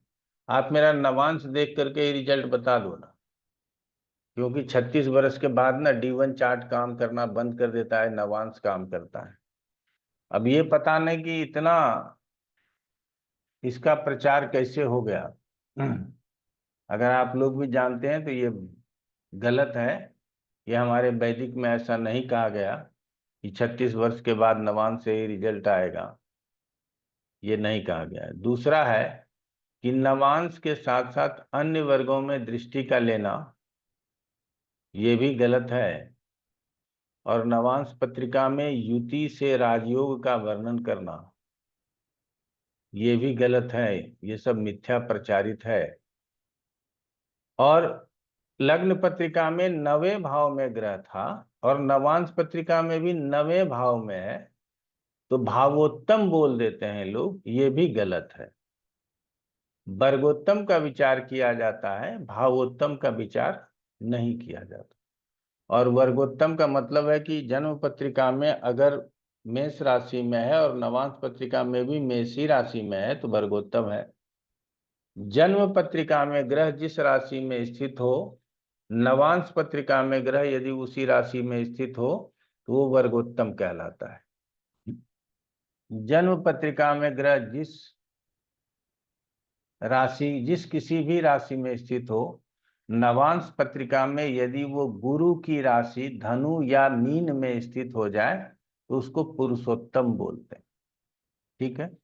Speaker 1: आप मेरा नवांश देख करके रिजल्ट बता दो ना। क्योंकि 36 वर्ष के बाद ना D1 चार्ट काम करना बंद कर देता है, नवांश काम करता है। अब ये पता नहीं कि इतना इसका प्रचार कैसे हो गया। अगर आप लोग भी जानते हैं तो ये गलत है। ये हमारे वैदिक में ऐसा नहीं कहा गया कि 36 वर्ष के बाद नवांश से ही रिजल्ट आएगा, ये नहीं कहा गया है। दूसरा है कि नवांश के साथ साथ अन्य वर्गों में दृष्टि का लेना ये भी गलत है, और नवांश पत्रिका में युति से राजयोग का वर्णन करना ये भी गलत है। ये सब मिथ्या प्रचारित है। और लग्न पत्रिका में 9वें भाव में ग्रह था और नवांश पत्रिका में भी 9वें भाव में है, तो भावोत्तम बोल देते हैं लोग, ये भी गलत है। वर्गोत्तम का विचार किया जाता है, भावोत्तम का विचार नहीं किया जाता। और वर्गोत्तम का मतलब है कि जन्म पत्रिका में अगर मेष राशि में है और नवांश पत्रिका में भी मेषी राशि में है तो वर्गोत्तम है। जन्म पत्रिका में ग्रह जिस राशि में स्थित हो, नवांश पत्रिका में ग्रह यदि उसी राशि में स्थित हो तो वो वर्गोत्तम कहलाता है। जन्म पत्रिका में ग्रह जिस किसी भी राशि में स्थित हो, नवांश पत्रिका में यदि वो गुरु की राशि धनु या मीन में स्थित हो जाए तो उसको पुरुषोत्तम बोलते हैं। ठीक है।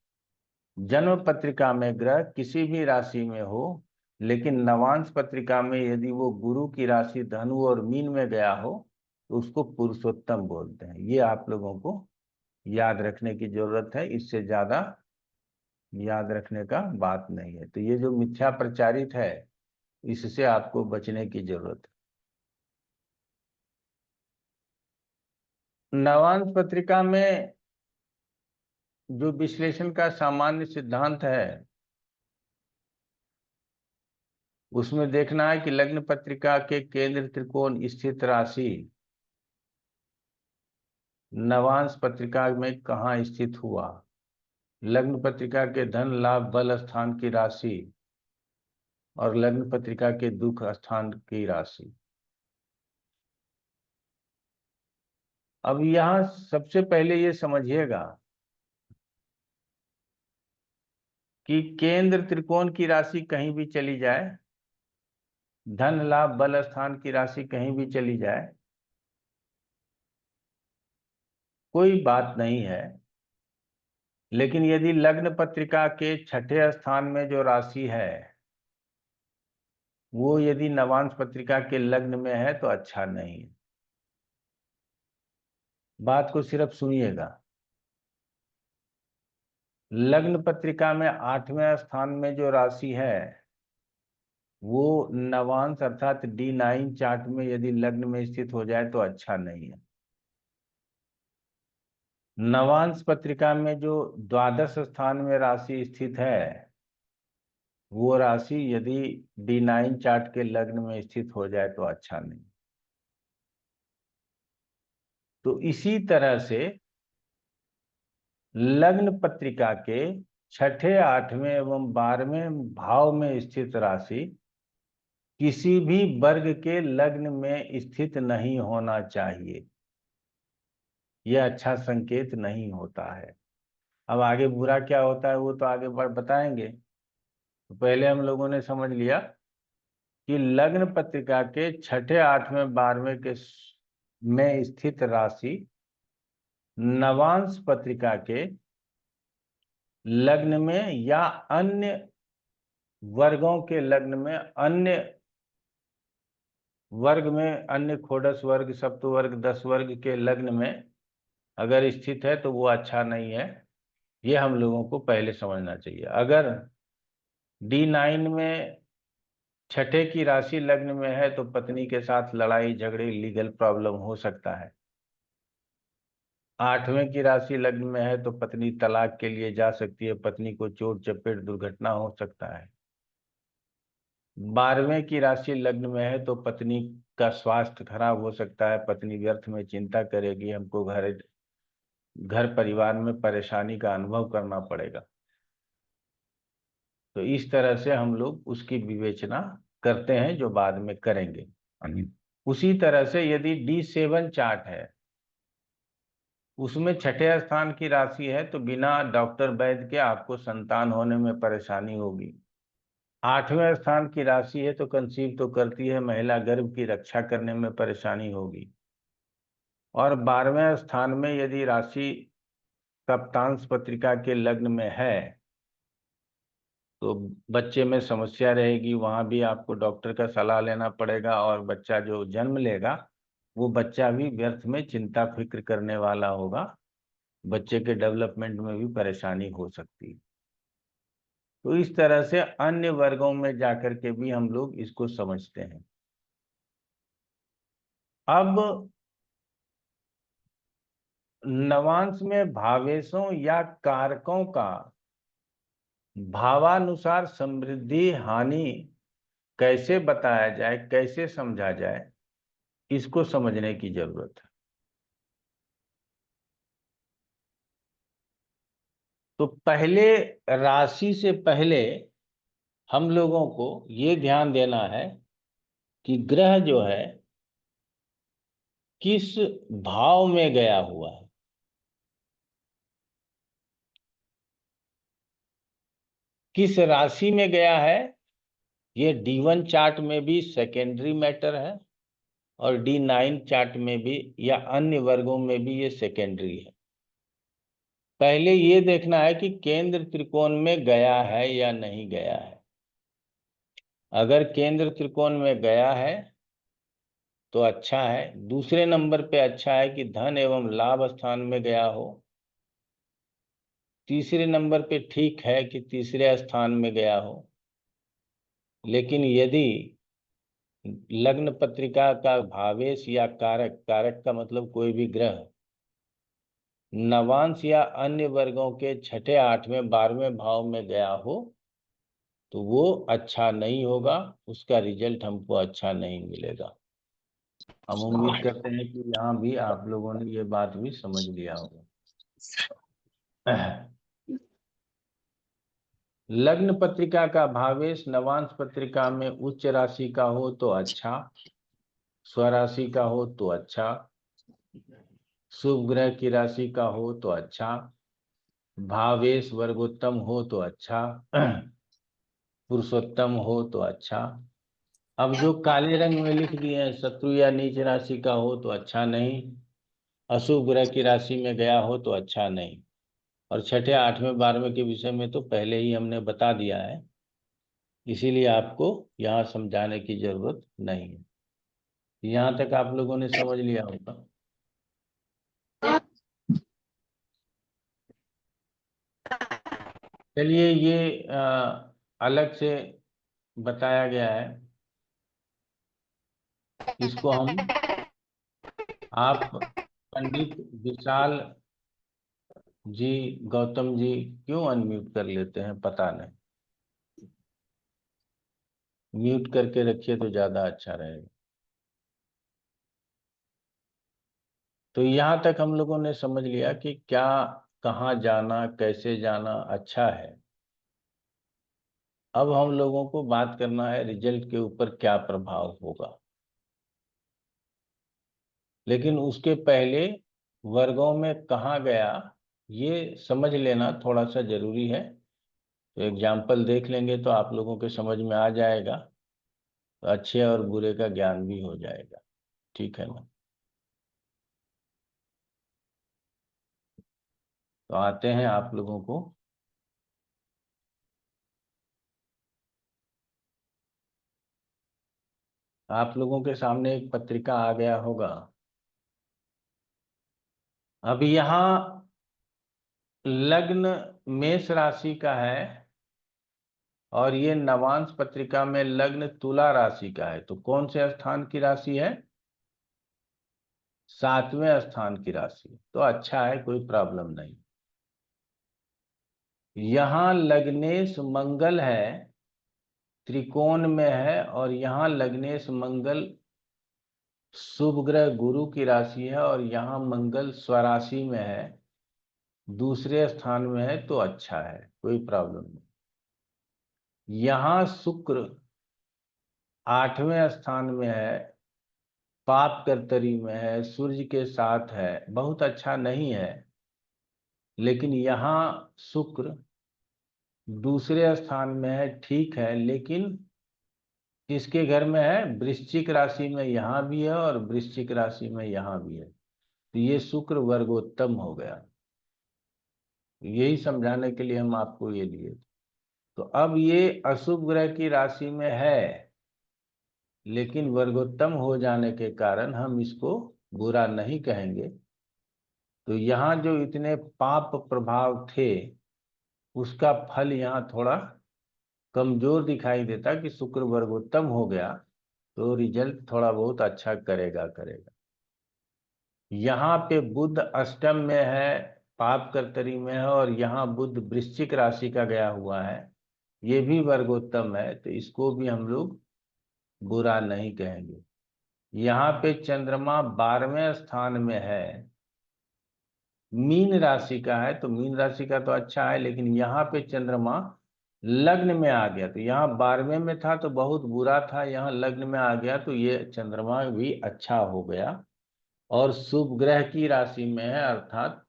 Speaker 1: जन्म पत्रिका में ग्रह किसी भी राशि में हो, लेकिन नवांश पत्रिका में यदि वो गुरु की राशि धनु और मीन में गया हो तो उसको पुरुषोत्तम बोलते हैं। ये आप लोगों को याद रखने की जरूरत है, इससे ज्यादा याद रखने का बात नहीं है। तो ये जो मिथ्या प्रचारित है इससे आपको बचने की जरूरत है। नवांश पत्रिका में जो विश्लेषण का सामान्य सिद्धांत है उसमें देखना है कि लग्न पत्रिका के केंद्र त्रिकोण स्थित राशि नवांश पत्रिका में कहाँ स्थित हुआ। लग्न पत्रिका के धन लाभ बल स्थान की राशि और लग्न पत्रिका के दुख स्थान की राशि। अब यहां सबसे पहले ये समझिएगा कि केंद्र त्रिकोण की राशि कहीं भी चली जाए, धन लाभ बल स्थान की राशि कहीं भी चली जाए, कोई बात नहीं है। लेकिन यदि लग्न पत्रिका के छठे स्थान में जो राशि है वो यदि नवांश पत्रिका के लग्न में है तो अच्छा नहीं है। बात को सिर्फ सुनिएगा। लग्न पत्रिका में 8वें स्थान में जो राशि है वो नवांश अर्थात D9 चार्ट में यदि लग्न में स्थित हो जाए तो अच्छा नहीं है। नवांश पत्रिका में जो द्वादश स्थान में राशि स्थित है वो राशि यदि D9 चार्ट के लग्न में स्थित हो जाए तो अच्छा नहीं। तो इसी तरह से लग्न पत्रिका के छठे, 8वें एवं 12वें भाव में स्थित राशि किसी भी वर्ग के लग्न में स्थित नहीं होना चाहिए। यह अच्छा संकेत नहीं होता है। अब आगे बुरा क्या होता है वो तो आगे बताएंगे। तो पहले हम लोगों ने समझ लिया कि लग्न पत्रिका के छठे, 8वें, 12वें के में स्थित राशि नवांश पत्रिका के लग्न में या अन्य वर्गों के लग्न में, अन्य वर्ग में, अन्य खोडस वर्ग, सप्तवर्ग, 10 वर्ग के लग्न में अगर स्थित है तो वो अच्छा नहीं है। ये हम लोगों को पहले समझना चाहिए। अगर D9 में छठे की राशि लग्न में है तो पत्नी के साथ लड़ाई झगड़े, लीगल प्रॉब्लम हो सकता है। 8वें की राशि लग्न में है तो पत्नी तलाक के लिए जा सकती है, पत्नी को चोट चपेट दुर्घटना हो सकता है। 12वें की राशि लग्न में है तो पत्नी का स्वास्थ्य खराब हो सकता है, पत्नी व्यर्थ में चिंता करेगी, हमको घर परिवार में परेशानी का अनुभव करना पड़ेगा। तो इस तरह से हम लोग उसकी विवेचना करते हैं जो बाद में करेंगे। उसी तरह से यदि D7 चार्ट है उसमें छठे स्थान की राशि है तो बिना डॉक्टर वैद्य के आपको संतान होने में परेशानी होगी। 8वें स्थान की राशि है तो कंसीव तो करती है, महिला गर्भ की रक्षा करने में परेशानी होगी। और 12वें स्थान में यदि राशि सप्तांश पत्रिका के लग्न में है तो बच्चे में समस्या रहेगी, वहां भी आपको डॉक्टर का सलाह लेना पड़ेगा, और बच्चा जो जन्म लेगा वो बच्चा भी व्यर्थ में चिंता फिक्र करने वाला होगा, बच्चे के डेवलपमेंट में भी परेशानी हो सकती है। तो इस तरह से अन्य वर्गों में जाकर के भी हम लोग इसको समझते हैं। अब नवांश में भावेशों या कारकों का भावानुसार समृद्धि हानि कैसे बताया जाए, कैसे समझा जाए, इसको समझने की जरूरत है। तो पहले राशि से पहले हम लोगों को ये ध्यान देना है कि ग्रह जो है किस भाव में गया हुआ है। किस राशि में गया है, ये D1 चार्ट में भी सेकेंडरी मैटर है, और D9 चार्ट में भी या अन्य वर्गों में भी ये सेकेंडरी है। पहले ये देखना है कि केंद्र त्रिकोण में गया है या नहीं गया है। अगर केंद्र त्रिकोण में गया है तो अच्छा है। दूसरे नंबर पे अच्छा है कि धन एवं लाभ स्थान में गया हो। तीसरे नंबर पे ठीक है कि तीसरे स्थान में गया हो। लेकिन यदि लग्न पत्रिका का भावेश या कारक, कारक का मतलब कोई भी ग्रह, नवांश या अन्य वर्गों के छठे, आठवें, 12वें भाव में गया हो तो वो अच्छा नहीं होगा, उसका रिजल्ट हमको अच्छा नहीं मिलेगा। हम उम्मीद करते हैं कि यहाँ भी आप लोगों ने ये बात भी समझ लिया होगा। लग्न पत्रिका का भावेश नवांश पत्रिका में उच्च राशि का हो तो अच्छा, स्वराशि का हो तो अच्छा, शुभ ग्रह की राशि का हो तो अच्छा, भावेश वर्गोत्तम हो तो अच्छा, पुरुषोत्तम हो तो अच्छा। अब जो काले रंग में लिख दिए हैं, शत्रु या नीच राशि का हो तो अच्छा नहीं, अशुभ ग्रह की राशि में गया हो तो अच्छा नहीं। और छठे, आठवें, 12वें के विषय में तो पहले ही हमने बता दिया है, इसीलिए आपको यहाँ समझाने की जरूरत नहीं है। यहाँ तक आप लोगों ने समझ लिया होगा। चलिए, ये अलग से बताया गया है, इसको हम आप पंडित विशाल जी, गौतम जी क्यों अनम्यूट कर लेते हैं पता नहीं। म्यूट करके रखिए तो ज्यादा अच्छा रहेगा। तो यहाँ तक हम लोगों ने समझ लिया कि क्या, कहाँ जाना, कैसे जाना अच्छा है। अब हम लोगों को बात करना है रिजल्ट के ऊपर क्या प्रभाव होगा। लेकिन उसके पहले वर्गों में कहाँ गया ये समझ लेना थोड़ा सा जरूरी है। तो एग्जाम्पल देख लेंगे तो आप लोगों के समझ में आ जाएगा, तो अच्छे और बुरे का ज्ञान भी हो जाएगा। ठीक है ना। तो आते हैं आप लोगों को, आप लोगों के सामने एक पत्रिका आ गया होगा। अब यहाँ लग्न मेष राशि का है और ये नवांश पत्रिका में लग्न तुला राशि का है। तो कौन से स्थान की राशि है? 7वें स्थान की राशि। तो अच्छा है, कोई प्रॉब्लम नहीं। यहाँ लग्नेश मंगल है, त्रिकोण में है, और यहाँ लग्नेश मंगल शुभ ग्रह गुरु की राशि है, और यहाँ मंगल स्वराशि में है, दूसरे स्थान में है, तो अच्छा है, कोई प्रॉब्लम नहीं। यहाँ शुक्र 8वें स्थान में है, पाप कर्तरी में है, सूर्य के साथ है, बहुत अच्छा नहीं है। लेकिन यहाँ शुक्र दूसरे स्थान में है, ठीक है, लेकिन किसके घर में है? वृश्चिक राशि में यहाँ भी है और वृश्चिक राशि में यहाँ भी है। तो ये शुक्र वर्गोत्तम हो गया। यही समझाने के लिए हम आपको ये लिए थे। तो अब ये अशुभ ग्रह की राशि में है, लेकिन वर्गोत्तम हो जाने के कारण हम इसको बुरा नहीं कहेंगे। तो यहाँ जो इतने पाप प्रभाव थे उसका फल यहाँ थोड़ा कमजोर दिखाई देता कि शुक्र वर्गोत्तम हो गया तो रिजल्ट थोड़ा बहुत अच्छा करेगा। यहाँ पे बुध अष्टम में है, पाप कर्तरी में है, और यहाँ बुध वृश्चिक राशि का गया हुआ है, ये भी वर्गोत्तम है, तो इसको भी हम लोग बुरा नहीं कहेंगे। यहाँ पे चंद्रमा 12वें स्थान में है, मीन राशि का है, तो मीन राशि का तो अच्छा है, लेकिन यहाँ पे चंद्रमा लग्न में आ गया, तो यहाँ 12वें में था तो बहुत बुरा था, यहाँ लग्न में आ गया तो ये चंद्रमा भी अच्छा हो गया और शुभ ग्रह की राशि में है, अर्थात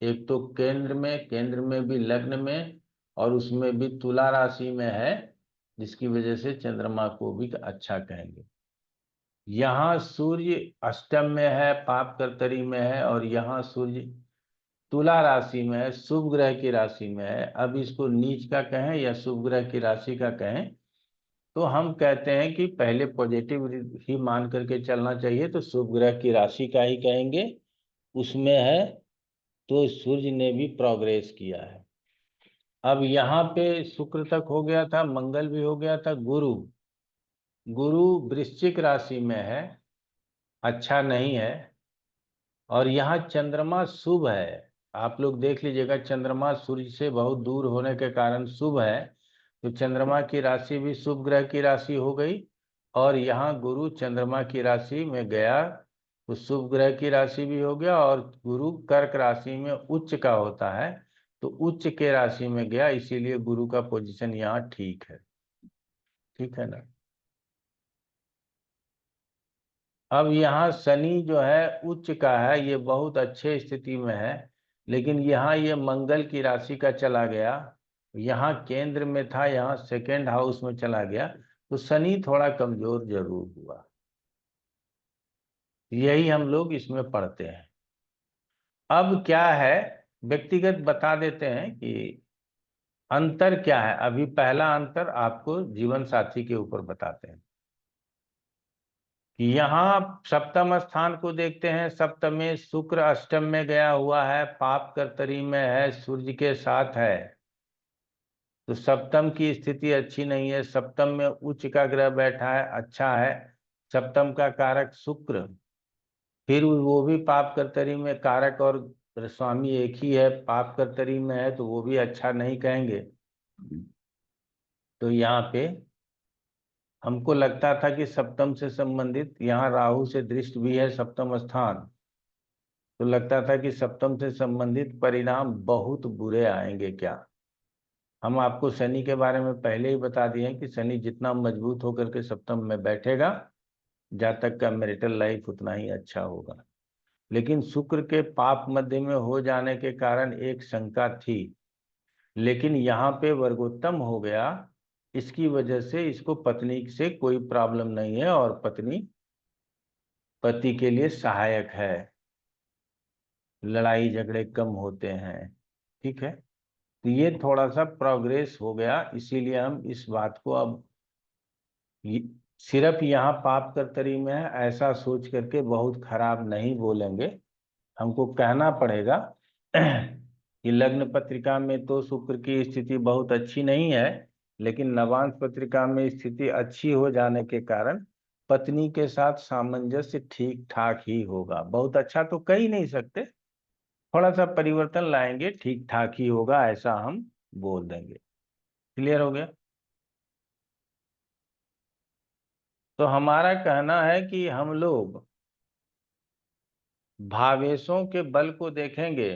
Speaker 1: एक तो केंद्र में भी लग्न में और उसमें भी तुला राशि में है, जिसकी वजह से चंद्रमा को भी अच्छा कहेंगे। यहाँ सूर्य अष्टम में है, पाप कर्तरी में है, और यहाँ सूर्य तुला राशि में है, शुभ ग्रह की राशि में है। अब इसको नीच का कहें या शुभ ग्रह की राशि का कहें, तो हम कहते हैं कि पहले पॉजिटिव ही मान करके चलना चाहिए, तो शुभ ग्रह की राशि का ही कहेंगे, उसमें है तो सूर्य ने भी प्रोग्रेस किया है। अब यहाँ पे शुक्र तक हो गया था, मंगल भी हो गया था, गुरु वृश्चिक राशि में है, अच्छा नहीं है, और यहाँ चंद्रमा शुभ है। आप लोग देख लीजिएगा, चंद्रमा सूर्य से बहुत दूर होने के कारण शुभ है, तो चंद्रमा की राशि भी शुभ ग्रह की राशि हो गई, और यहाँ गुरु चंद्रमा की राशि में गया तो शुभ ग्रह की राशि भी हो गया, और गुरु कर्क राशि में उच्च का होता है तो उच्च के राशि में गया, इसीलिए गुरु का पोजीशन यहाँ ठीक है। ठीक है ना। अब यहाँ शनि जो है उच्च का है, ये बहुत अच्छे स्थिति में है, लेकिन यहाँ ये मंगल की राशि का चला गया, यहाँ केंद्र में था, यहाँ सेकेंड हाउस में चला गया, तो शनि थोड़ा कमजोर जरूर हुआ। यही हम लोग इसमें पढ़ते हैं। अब क्या है, व्यक्तिगत बता देते हैं कि अंतर क्या है। अभी पहला अंतर आपको जीवन साथी के ऊपर बताते हैं कि यहाँ सप्तम स्थान को देखते हैं, सप्तम में शुक्र अष्टम में गया हुआ है, पाप कर्तरी में है, सूर्य के साथ है, तो सप्तम की स्थिति अच्छी नहीं है। सप्तम में उच्च का ग्रह बैठा है, अच्छा है, सप्तम का कारक शुक्र, फिर वो भी पाप कर्तरी में, कारक और स्वामी एक ही है, पाप कर्तरी में है, तो वो भी अच्छा नहीं कहेंगे। तो यहाँ पे हमको लगता था कि सप्तम से संबंधित, यहाँ राहु से दृष्टि भी है सप्तम स्थान, तो लगता था कि सप्तम से संबंधित परिणाम बहुत बुरे आएंगे क्या। हम आपको शनि के बारे में पहले ही बता दिए हैं कि शनि जितना मजबूत होकर के सप्तम में बैठेगा, जातक का मैरिटल लाइफ उतना ही अच्छा होगा। लेकिन शुक्र के पाप मध्य में हो जाने के कारण एक शंका थी, लेकिन यहाँ पे वर्गोत्तम हो गया, इसकी वजह से इसको पत्नी से कोई प्रॉब्लम नहीं है, और पत्नी पति के लिए सहायक है, लड़ाई झगड़े कम होते हैं। ठीक है, तो ये थोड़ा सा प्रोग्रेस हो गया, इसीलिए हम इस बात को अब सिर्फ यहाँ पाप कर्तरी में है ऐसा सोच करके बहुत खराब नहीं बोलेंगे। हमको कहना पड़ेगा कि लग्न पत्रिका में तो शुक्र की स्थिति बहुत अच्छी नहीं है, लेकिन नवांश पत्रिका में स्थिति अच्छी हो जाने के कारण पत्नी के साथ सामंजस्य ठीक ठाक ही होगा। बहुत अच्छा तो कह ही नहीं सकते, थोड़ा सा परिवर्तन लाएंगे, ठीक ठाक ही होगा, ऐसा हम बोल देंगे। क्लियर हो गया। तो हमारा कहना है कि हम लोग भावेशों के बल को देखेंगे।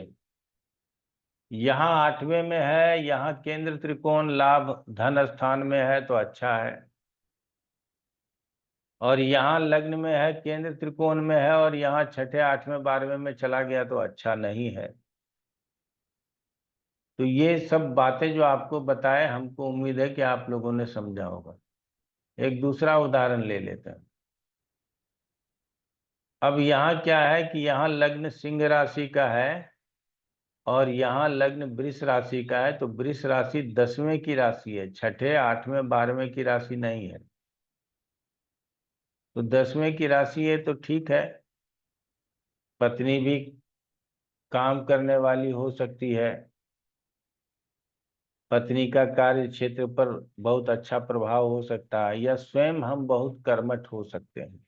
Speaker 1: यहाँ 8वें में है, यहाँ केंद्र त्रिकोण लाभ धन स्थान में है तो अच्छा है, और यहाँ लग्न में है, केंद्र त्रिकोण में है, और यहाँ 6ठे 8वें 12वें में चला गया तो अच्छा नहीं है। तो ये सब बातें जो आपको बताए, हमको उम्मीद है कि आप लोगों ने समझा होगा। एक दूसरा उदाहरण ले लेते हैं। अब यहाँ क्या है कि यहाँ लग्न सिंह राशि का है और यहाँ लग्न वृष राशि का है, तो वृष राशि 10वें की राशि है, छठे 8वें 12वें की राशि नहीं है। तो 10वें की राशि है तो ठीक है, पत्नी भी काम करने वाली हो सकती है, पत्नी का कार्य क्षेत्र पर बहुत अच्छा प्रभाव हो सकता है, या स्वयं हम बहुत कर्मठ हो सकते हैं।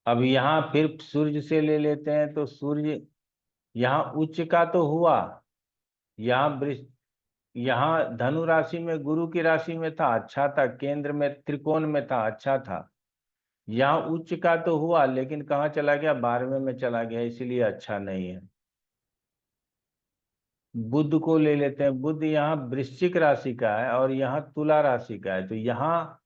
Speaker 1: अब यहाँ फिर सूर्य से ले लेते हैं, तो सूर्य यहाँ उच्च का तो हुआ, यहाँ धनु राशि में गुरु की राशि में था, अच्छा था, केंद्र में त्रिकोण में था, अच्छा था। यहाँ उच्च का तो हुआ, लेकिन कहाँ चला गया, 12वें में चला गया, इसीलिए अच्छा नहीं है। बुध को ले लेते हैं, बुध यहाँ वृश्चिक राशि का है और यहाँ तुला राशि का है, तो यहाँ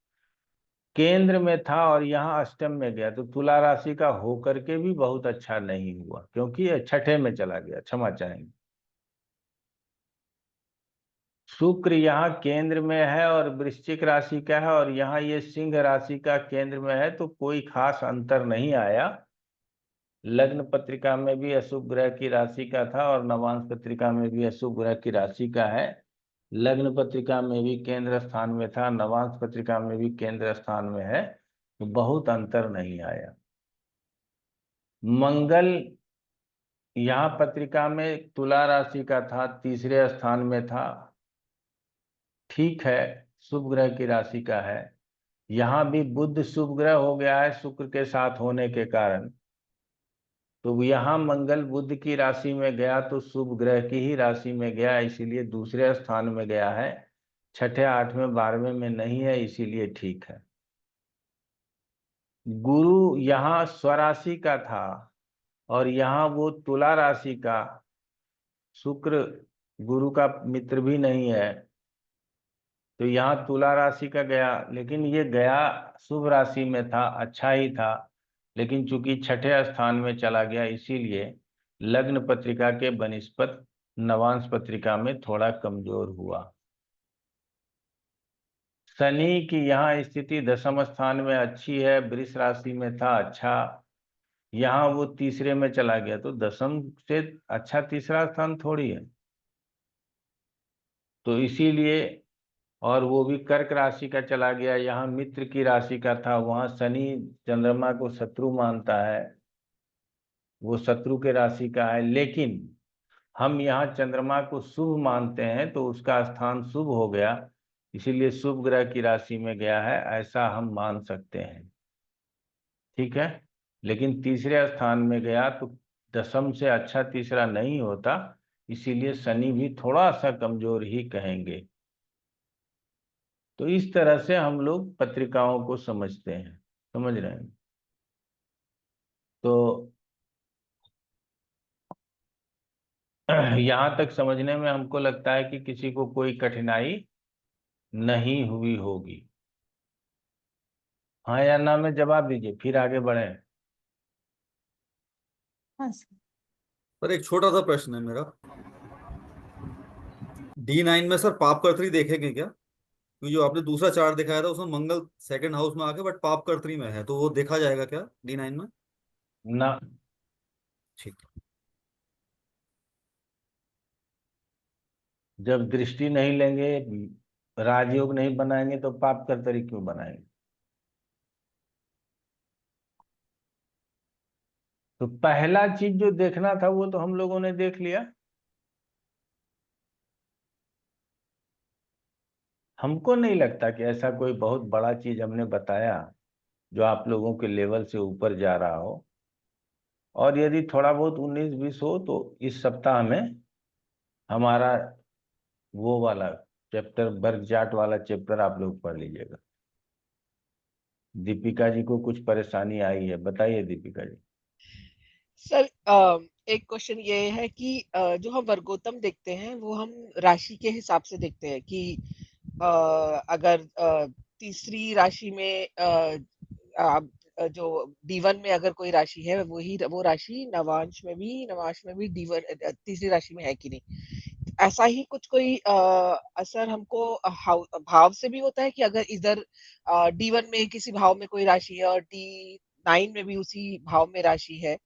Speaker 1: केंद्र में था और यहाँ अष्टम में गया, तो तुला राशि का होकर के भी बहुत अच्छा नहीं हुआ, क्योंकि ये छठे में चला गया, क्षमा चाहेंगे। शुक्र यहाँ केंद्र में है और वृश्चिक राशि का है, और यहाँ ये सिंह राशि का केंद्र में है, तो कोई खास अंतर नहीं आया। लग्न पत्रिका में भी अशुभ ग्रह की राशि का था और नवांश पत्रिका में भी अशुभ ग्रह की राशि का है। लग्न पत्रिका में भी केंद्र स्थान में था, नवांश पत्रिका में भी केंद्र स्थान में है, तो बहुत अंतर नहीं आया। मंगल यहाँ पत्रिका में तुला राशि का था, तीसरे स्थान में था, ठीक है, शुभ ग्रह की राशि का है। यहाँ भी बुध शुभ ग्रह हो गया है शुक्र के साथ होने के कारण, तो यहाँ मंगल बुध की राशि में गया तो शुभ ग्रह की ही राशि में गया, इसीलिए दूसरे स्थान में गया है, छठे 8वें 12वें में नहीं है, इसीलिए ठीक है। गुरु यहाँ स्वराशि का था और यहाँ वो तुला राशि का, शुक्र गुरु का मित्र भी नहीं है, तो यहाँ तुला राशि का गया, लेकिन ये गया शुभ राशि में था, अच्छा ही था, लेकिन चूंकि छठे स्थान में चला गया, इसीलिए लग्न पत्रिका के बनिस्पत नवांश पत्रिका में थोड़ा कमजोर हुआ। शनि की यहाँ स्थिति 10वें स्थान में अच्छी है, वृष राशि में था, अच्छा, यहाँ वो तीसरे में चला गया, तो 10वें से अच्छा तीसरा स्थान थोड़ी है, तो इसीलिए, और वो भी कर्क राशि का चला गया, यहाँ मित्र की राशि का था, वहां शनि चंद्रमा को शत्रु मानता है, वो शत्रु के राशि का है, लेकिन हम यहाँ चंद्रमा को शुभ मानते हैं, तो उसका स्थान शुभ हो गया, इसीलिए शुभ ग्रह की राशि में गया है, ऐसा हम मान सकते हैं, ठीक है। लेकिन तीसरे स्थान में गया तो 10वें से अच्छा तीसरा नहीं होता, इसीलिए शनि भी थोड़ा सा कमजोर ही कहेंगे। तो इस तरह से हम लोग पत्रिकाओं को समझते हैं, समझ रहे हैं। तो यहाँ तक समझने में हमको लगता है कि किसी को कोई कठिनाई नहीं हुई होगी। हाँ या ना में जवाब दीजिए, फिर आगे बढ़े।
Speaker 4: हाँ सर।
Speaker 8: पर एक छोटा सा प्रश्न है मेरा, D9 में सर पाप कर्तरी देखेंगे क्या? क्योंकि जो आपने दूसरा चार्ट दिखाया था उसमें मंगल सेकंड हाउस में आके बट पाप कर्तरी में है, तो वो देखा जाएगा क्या D9 में?
Speaker 1: ना,
Speaker 8: ठीक है।
Speaker 1: जब दृष्टि नहीं लेंगे, राजयोग नहीं बनाएंगे, तो पाप कर्तरी क्यों बनाएंगे? तो पहला चीज जो देखना था वो तो हम लोगों ने देख लिया। हमको नहीं लगता कि ऐसा कोई बहुत बड़ा चीज हमने बताया जो आप लोगों के लेवल से ऊपर जा रहा हो, और यदि थोड़ा बहुत 19-20 हो तो इस सप्ताह में हमारा वो वाला चैप्टर, वर्ग चार्ट वाला चैप्टर आप लोग पढ़ लीजिएगा। दीपिका जी को कुछ परेशानी आई है, बताइए दीपिका जी।
Speaker 9: सर एक क्वेश्चन ये है कि जो हम वर्गोत्तम देखते हैं वो हम राशि के हिसाब से देखते हैं कि अगर तीसरी राशि में जो D1 में अगर कोई राशि है वो राशि नवांश में भी D1 तीसरी राशि में है कि नहीं, ऐसा ही कुछ कोई असर हमको भाव से भी होता है कि अगर इधर D1 में किसी भाव में कोई राशि है और D9 में भी उसी भाव में राशि है,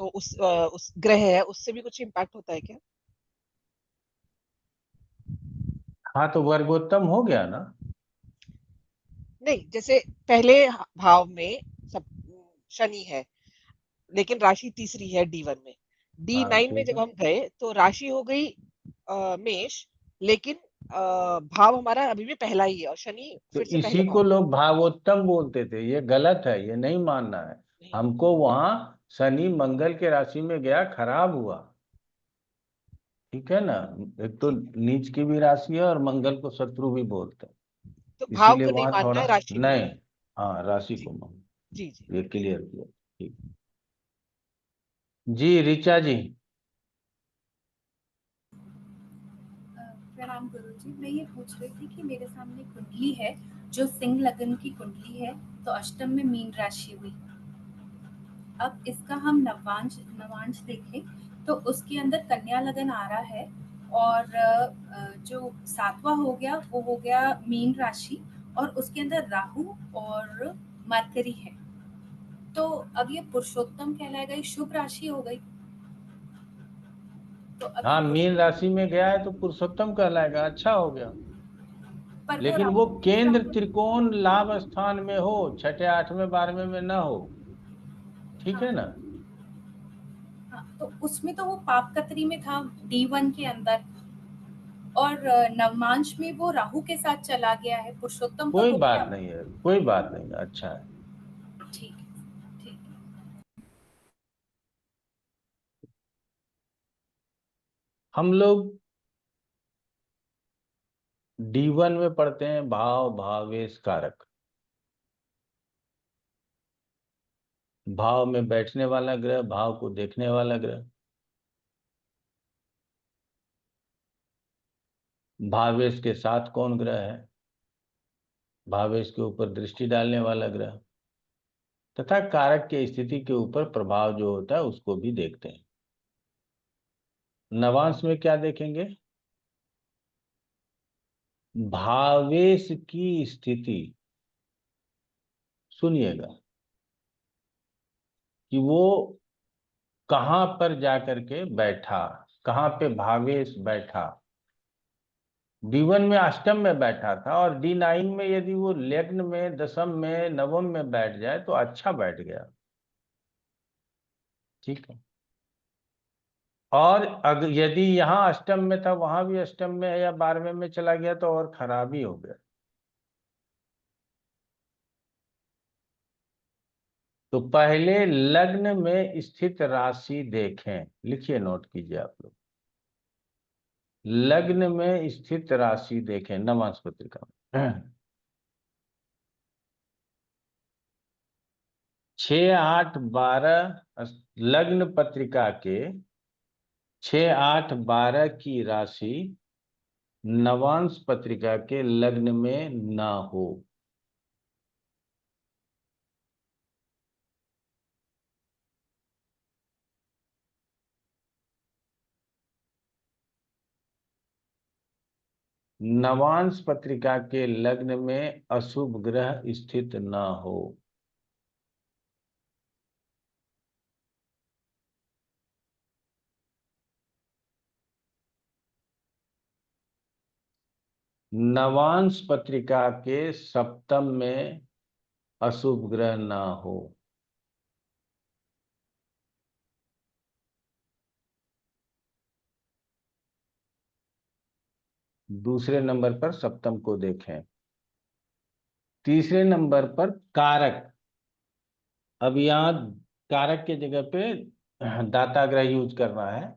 Speaker 9: तो उस ग्रह है उससे भी कुछ इम्पैक्ट होता है क्या?
Speaker 1: हाँ तो वर्गोत्तम हो गया ना।
Speaker 9: नहीं, जैसे पहले भाव में सब शनि है, लेकिन राशि तीसरी है D1 में।
Speaker 1: हाँ
Speaker 9: D9 में
Speaker 1: ठीक
Speaker 9: जब
Speaker 1: है,
Speaker 9: हम गए तो राशि हो गई मेष, लेकिन भाव हमारा अभी भी पहला ही है और शनि
Speaker 1: तो
Speaker 9: फिर से पहले
Speaker 1: इसी
Speaker 9: भाव
Speaker 1: को
Speaker 9: में।
Speaker 1: लोग भावोत्तम बोलते थे, ये गलत है, ये नहीं मानना है
Speaker 9: नहीं,
Speaker 1: हमको। वहां शनि मंगल के राशि में गया, खराब हुआ, ठीक है ना। एक तो
Speaker 9: ठीक है,
Speaker 1: नीच की भी राशि है और मंगल को शत्रु भी बोलते हैं,
Speaker 9: तो भाव
Speaker 1: इसीलिए
Speaker 9: को नहीं
Speaker 1: वहां
Speaker 9: मानना
Speaker 1: थोड़ा
Speaker 9: है, राशि को
Speaker 1: नहीं।
Speaker 9: मानना है।
Speaker 1: हाँ राशि
Speaker 9: जी
Speaker 1: को मान,
Speaker 9: जी जी।
Speaker 1: ये क्लियर किया। ठीक जी, ऋचा जी।
Speaker 10: प्रणाम गुरु जी। मैं ये पूछ रही थी कि मेरे सामने कुंडली है जो सिंह लगन की कुंडली है, तो अष्टम में मीन राशि हुई। अब इसका हम नवांश नवांश देखें तो उसके अंदर कन्या लगन आ रहा है, और जो सातवां हो गया वो हो गया मीन राशि, और उसके अंदर राहु और मरकरी है। तो अब ये पुरुषोत्तम कहलाएगा, ये शुभ राशि हो गई। तो अब ये
Speaker 1: हाँ मीन राशि में गया है तो पुरुषोत्तम कहलाएगा, अच्छा हो गया।
Speaker 10: पर वो
Speaker 1: लेकिन वो केंद्र त्रिकोण लाभ स्थान में हो, छठे आठवें बारहवें में ना हो, ठीक
Speaker 10: हाँ,
Speaker 1: है ना।
Speaker 10: हाँ, तो उसमें तो वो पापकत्री में था D1 के अंदर, और नवमांश में वो राहु के साथ चला गया है, पुरुषोत्तम तो
Speaker 1: कोई
Speaker 10: हो
Speaker 1: बात
Speaker 10: गया।
Speaker 1: नहीं है, कोई बात नहीं है, अच्छा है।
Speaker 10: ठीक है, ठीक है।
Speaker 1: हम लोग D1 में पढ़ते हैं भाव भावेश कारक। भाव में बैठने वाला ग्रह, भाव को देखने वाला ग्रह। भावेश के साथ कौन ग्रह है, भावेश के ऊपर दृष्टि डालने वाला ग्रह, तथा कारक की स्थिति के ऊपर प्रभाव जो होता है उसको भी देखते हैं। नवांश में क्या देखेंगे, भावेश की स्थिति, सुनिएगा कि वो कहां पर जाकर के बैठा, कहां पे भावेश बैठा। D1 में अष्टम में बैठा था, और D9 में यदि वो लग्न में, दशम में, नवम में बैठ जाए तो अच्छा बैठ गया, ठीक है। और अगर यदि यहाँ अष्टम में था, वहां भी अष्टम में है या बारहवें में चला गया तो और खराब ही हो गया। तो पहले लग्न में स्थित राशि देखें, लिखिए, नोट कीजिए आप लोग। लग्न में स्थित राशि देखें नवांश पत्रिका में। 6, 8, 12 लग्न पत्रिका के 6, 8, 12 की राशि नवांश पत्रिका के लग्न में ना हो। नवांश पत्रिका के लग्न में अशुभ ग्रह स्थित ना हो। नवांश पत्रिका के सप्तम में अशुभ ग्रह ना हो। दूसरे नंबर पर सप्तम को देखें। तीसरे नंबर पर कारक। अब यहाँ कारक के जगह पे दाता ग्रह यूज करना है,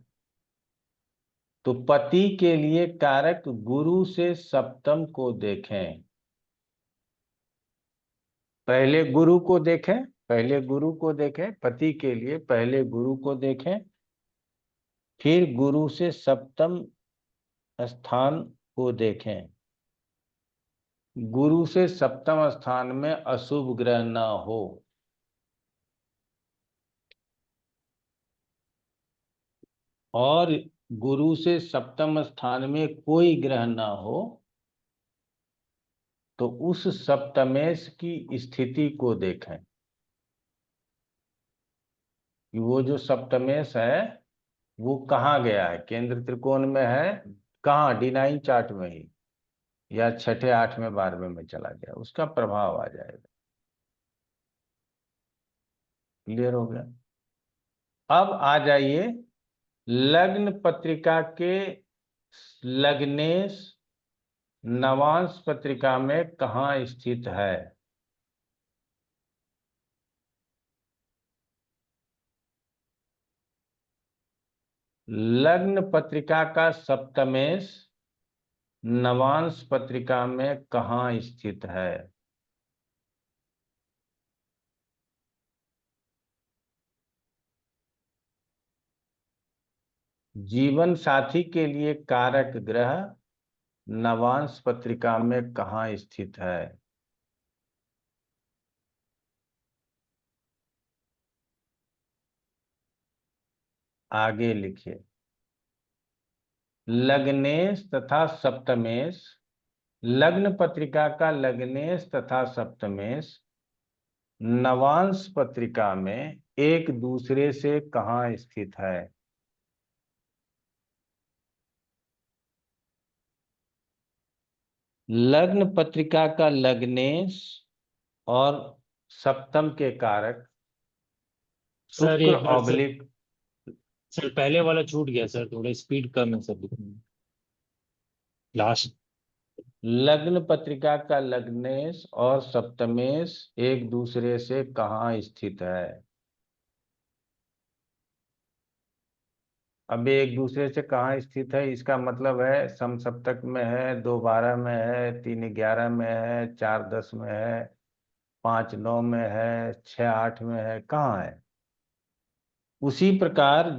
Speaker 1: तो पति के लिए कारक गुरु से सप्तम को देखें। पहले गुरु को देखें, पहले गुरु को देखें, पति के लिए पहले गुरु को देखें, फिर गुरु से सप्तम स्थान को देखें। गुरु से सप्तम स्थान में अशुभ ग्रह ना हो। और गुरु से सप्तम स्थान में कोई ग्रह ना हो, तो उस सप्तमेश की स्थिति को देखें। कि वो जो सप्तमेश है वो कहाँ गया है, केंद्र त्रिकोण में है कहाँ, D9 चार्ट में ही, या छठे, आठवें, 12वें में चला गया, उसका प्रभाव आ जाएगा। क्लियर हो गया। अब आ जाइए लग्न पत्रिका के लग्नेश नवांश पत्रिका में कहाँ स्थित है। लग्न पत्रिका का सप्तमेश नवांश पत्रिका में कहाँ स्थित है। जीवन साथी के लिए कारक ग्रह नवांश पत्रिका में कहाँ स्थित है। आगे लिखिए। लग्नेश तथा सप्तमेश, लग्न पत्रिका का लग्नेश तथा सप्तमेश नवांश पत्रिका में एक दूसरे से कहाँ स्थित है। लग्न पत्रिका का लग्नेश और सप्तम के कारक
Speaker 7: सर
Speaker 1: शुक्र
Speaker 7: एक बार सर,
Speaker 1: ऑब्लिक,
Speaker 7: सर पहले वाला छूट गया सर, थोड़ा स्पीड कम है सर लिखने में। लास्ट।
Speaker 1: लग्न पत्रिका का लग्नेश और सप्तमेश एक दूसरे से कहाँ स्थित है। अब एक दूसरे से कहाँ स्थित है, इसका मतलब है समसप्तक में है, 2-12 में है, 3-11 में है, 4-10 में है, 5-9 में है, 6-8 में है, कहाँ है। उसी प्रकार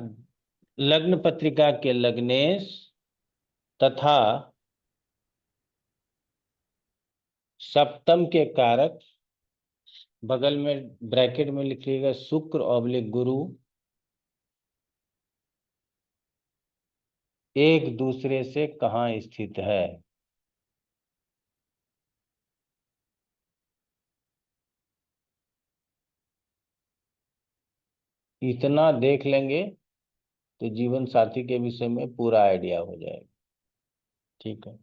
Speaker 1: लग्न पत्रिका के लग्नेश तथा सप्तम के कारक, बगल में ब्रैकेट में लिखिएगा शुक्र ऑब्लिक गुरु, एक दूसरे से कहाँ स्थित है। इतना देख लेंगे तो जीवन साथी के विषय में पूरा आइडिया हो जाएगा। ठीक है।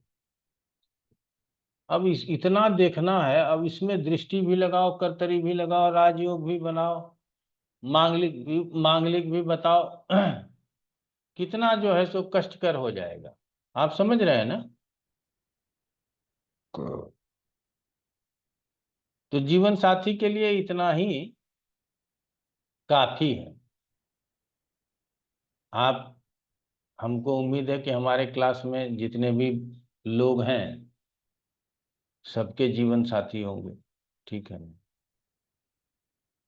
Speaker 1: अब इतना देखना है, अब इसमें दृष्टि भी लगाओ, कर्तरी भी लगाओ, राजयोग भी बनाओ, मांगलिक भी बताओ। कितना जो है सो कष्टकर हो जाएगा। आप समझ रहे हैं ना। तो जीवन साथी के लिए इतना ही काफी है। आप, हमको उम्मीद है कि हमारे क्लास में जितने भी लोग हैं सबके जीवन साथी होंगे। ठीक है ना।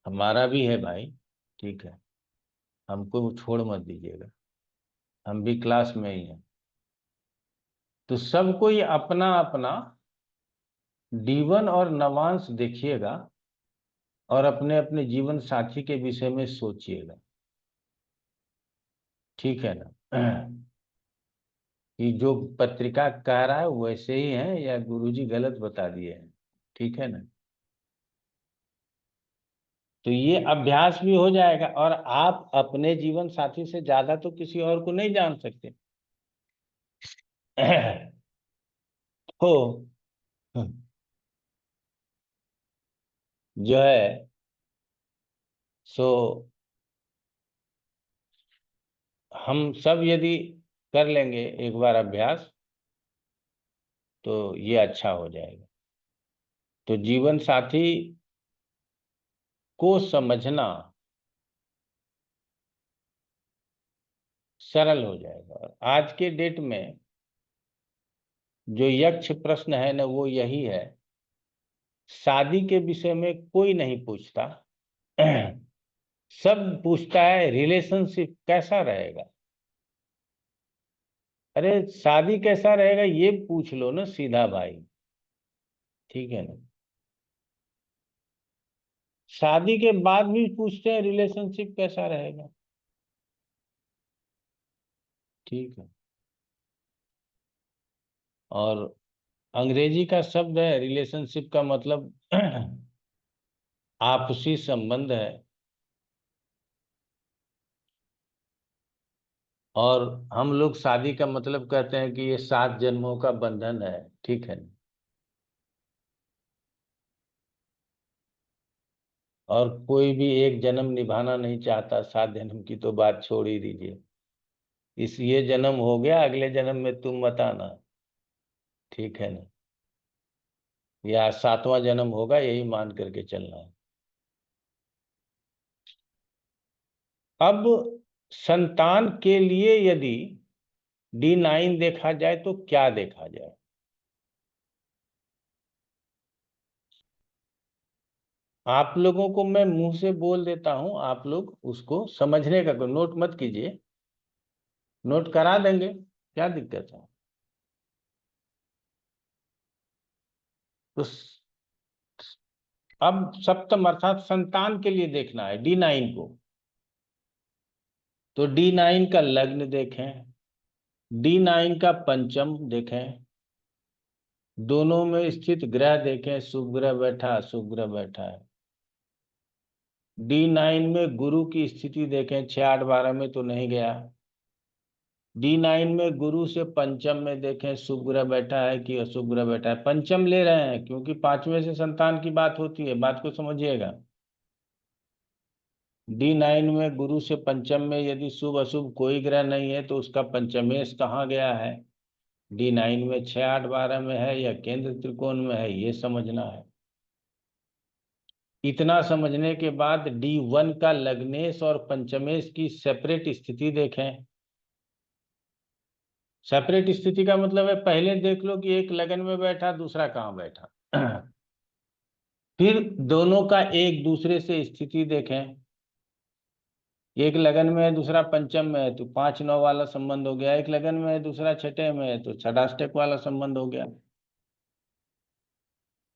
Speaker 1: हमारा भी है भाई। ठीक है। हमको छोड़ मत दीजिएगा, हम भी क्लास में ही हैं। तो सबको ये अपना अपना D1 और नवांश देखिएगा और अपने अपने जीवन साथी के विषय में सोचिएगा। ठीक है ना। कि जो पत्रिका कह रहा है वैसे ही है या गुरुजी गलत बता दिए हैं। ठीक है ना। तो ये अभ्यास भी हो जाएगा और आप अपने जीवन साथी से ज्यादा तो किसी और को नहीं जान सकते। तो जो है सो हम सब यदि कर लेंगे एक बार अभ्यास तो ये अच्छा हो जाएगा। तो जीवन साथी को समझना सरल हो जाएगा। और आज के डेट में जो यक्ष प्रश्न है ना वो यही है, शादी के विषय में कोई नहीं पूछता। सब पूछता है रिलेशनशिप कैसा रहेगा। अरे शादी कैसा रहेगा ये पूछ लो ना सीधा भाई। ठीक है ना। शादी के बाद भी पूछते हैं रिलेशनशिप कैसा रहेगा। ठीक है। और अंग्रेजी का शब्द है रिलेशनशिप का मतलब आपसी संबंध है। और हम लोग शादी का मतलब कहते हैं कि ये 7 जन्मों का बंधन है, ठीक है। और कोई भी एक जन्म निभाना नहीं चाहता, 7 जन्म की तो बात छोड़ ही दीजिए। इस ये जन्म हो गया, अगले जन्म में तुम मत आना, ठीक है ना। या 7वां जन्म होगा, यही मान करके चलना है। अब संतान के लिए यदि D9 देखा जाए तो क्या देखा जाए? आप लोगों को मैं मुंह से बोल देता हूं, आप लोग उसको समझने का नोट मत कीजिए, नोट करा देंगे, क्या दिक्कत है। तो अब सप्तम अर्थात संतान के लिए देखना है D9 को, तो D9 का लग्न देखें, D9 का पंचम देखें, दोनों में स्थित ग्रह देखें, शुभ ग्रह बैठा अशुभ ग्रह बैठा है। D9 में गुरु की स्थिति देखें, 6, 8, 12 में तो नहीं गया। D9 में गुरु से पंचम में देखें, शुभ ग्रह बैठा है कि अशुभ ग्रह बैठा है। पंचम ले रहे हैं क्योंकि 5वें से संतान की बात होती है, बात को समझिएगा। D9 में गुरु से पंचम में यदि शुभ अशुभ कोई ग्रह नहीं है तो उसका पंचमेश कहाँ गया है? D9 में 6, 8, 12 में है या केंद्र त्रिकोण में है, ये समझना है। इतना समझने के बाद D1 का लग्नेश और पंचमेश की सेपरेट स्थिति देखें। सेपरेट स्थिति का मतलब है पहले देख लो कि एक लगन में बैठा, दूसरा कहाँ बैठा। फिर दोनों का एक दूसरे से स्थिति देखें। एक लगन में है, दूसरा पंचम में है, तो 5, 9 वाला संबंध हो गया। एक लगन में है, दूसरा छठे में है, तो छठाष्टक वाला संबंध हो गया।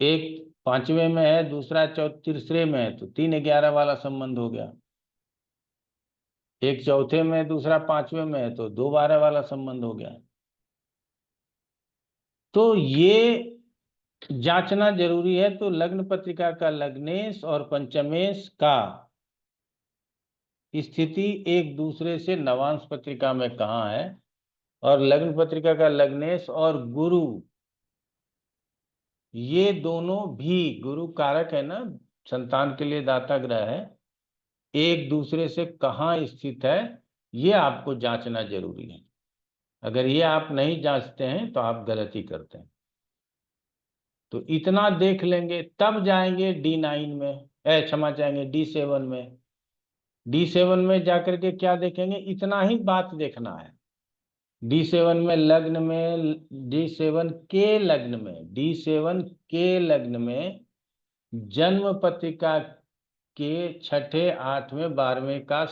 Speaker 1: एक 5वें में है, दूसरा तीसरे में है, तो 3, 11 वाला संबंध हो गया। एक चौथे में, दूसरा 5वें में है, तो 2, 12 वाला संबंध हो गया। तो ये जांचना जरूरी है। तो लग्न पत्रिका का लग्नेश और पंचमेश का स्थिति एक दूसरे से नवांश पत्रिका में कहाँ है, और लग्न पत्रिका का लग्नेश और गुरु, ये दोनों भी गुरु कारक है ना, संतान के लिए दाता ग्रह है, एक दूसरे से कहाँ स्थित है, ये आपको जांचना जरूरी है। अगर ये आप नहीं जांचते हैं तो आप गलती करते हैं। तो इतना देख लेंगे, तब जाएंगे D9 में, क्षमा चाहेंगे D7 में। D7 में जाकर के क्या देखेंगे, इतना ही बात देखना है। D7 में लग्न में, D7 के लग्न में, D7 के लग्न में जन्म पत्रिका के 6ठे, 8वें, 12वें का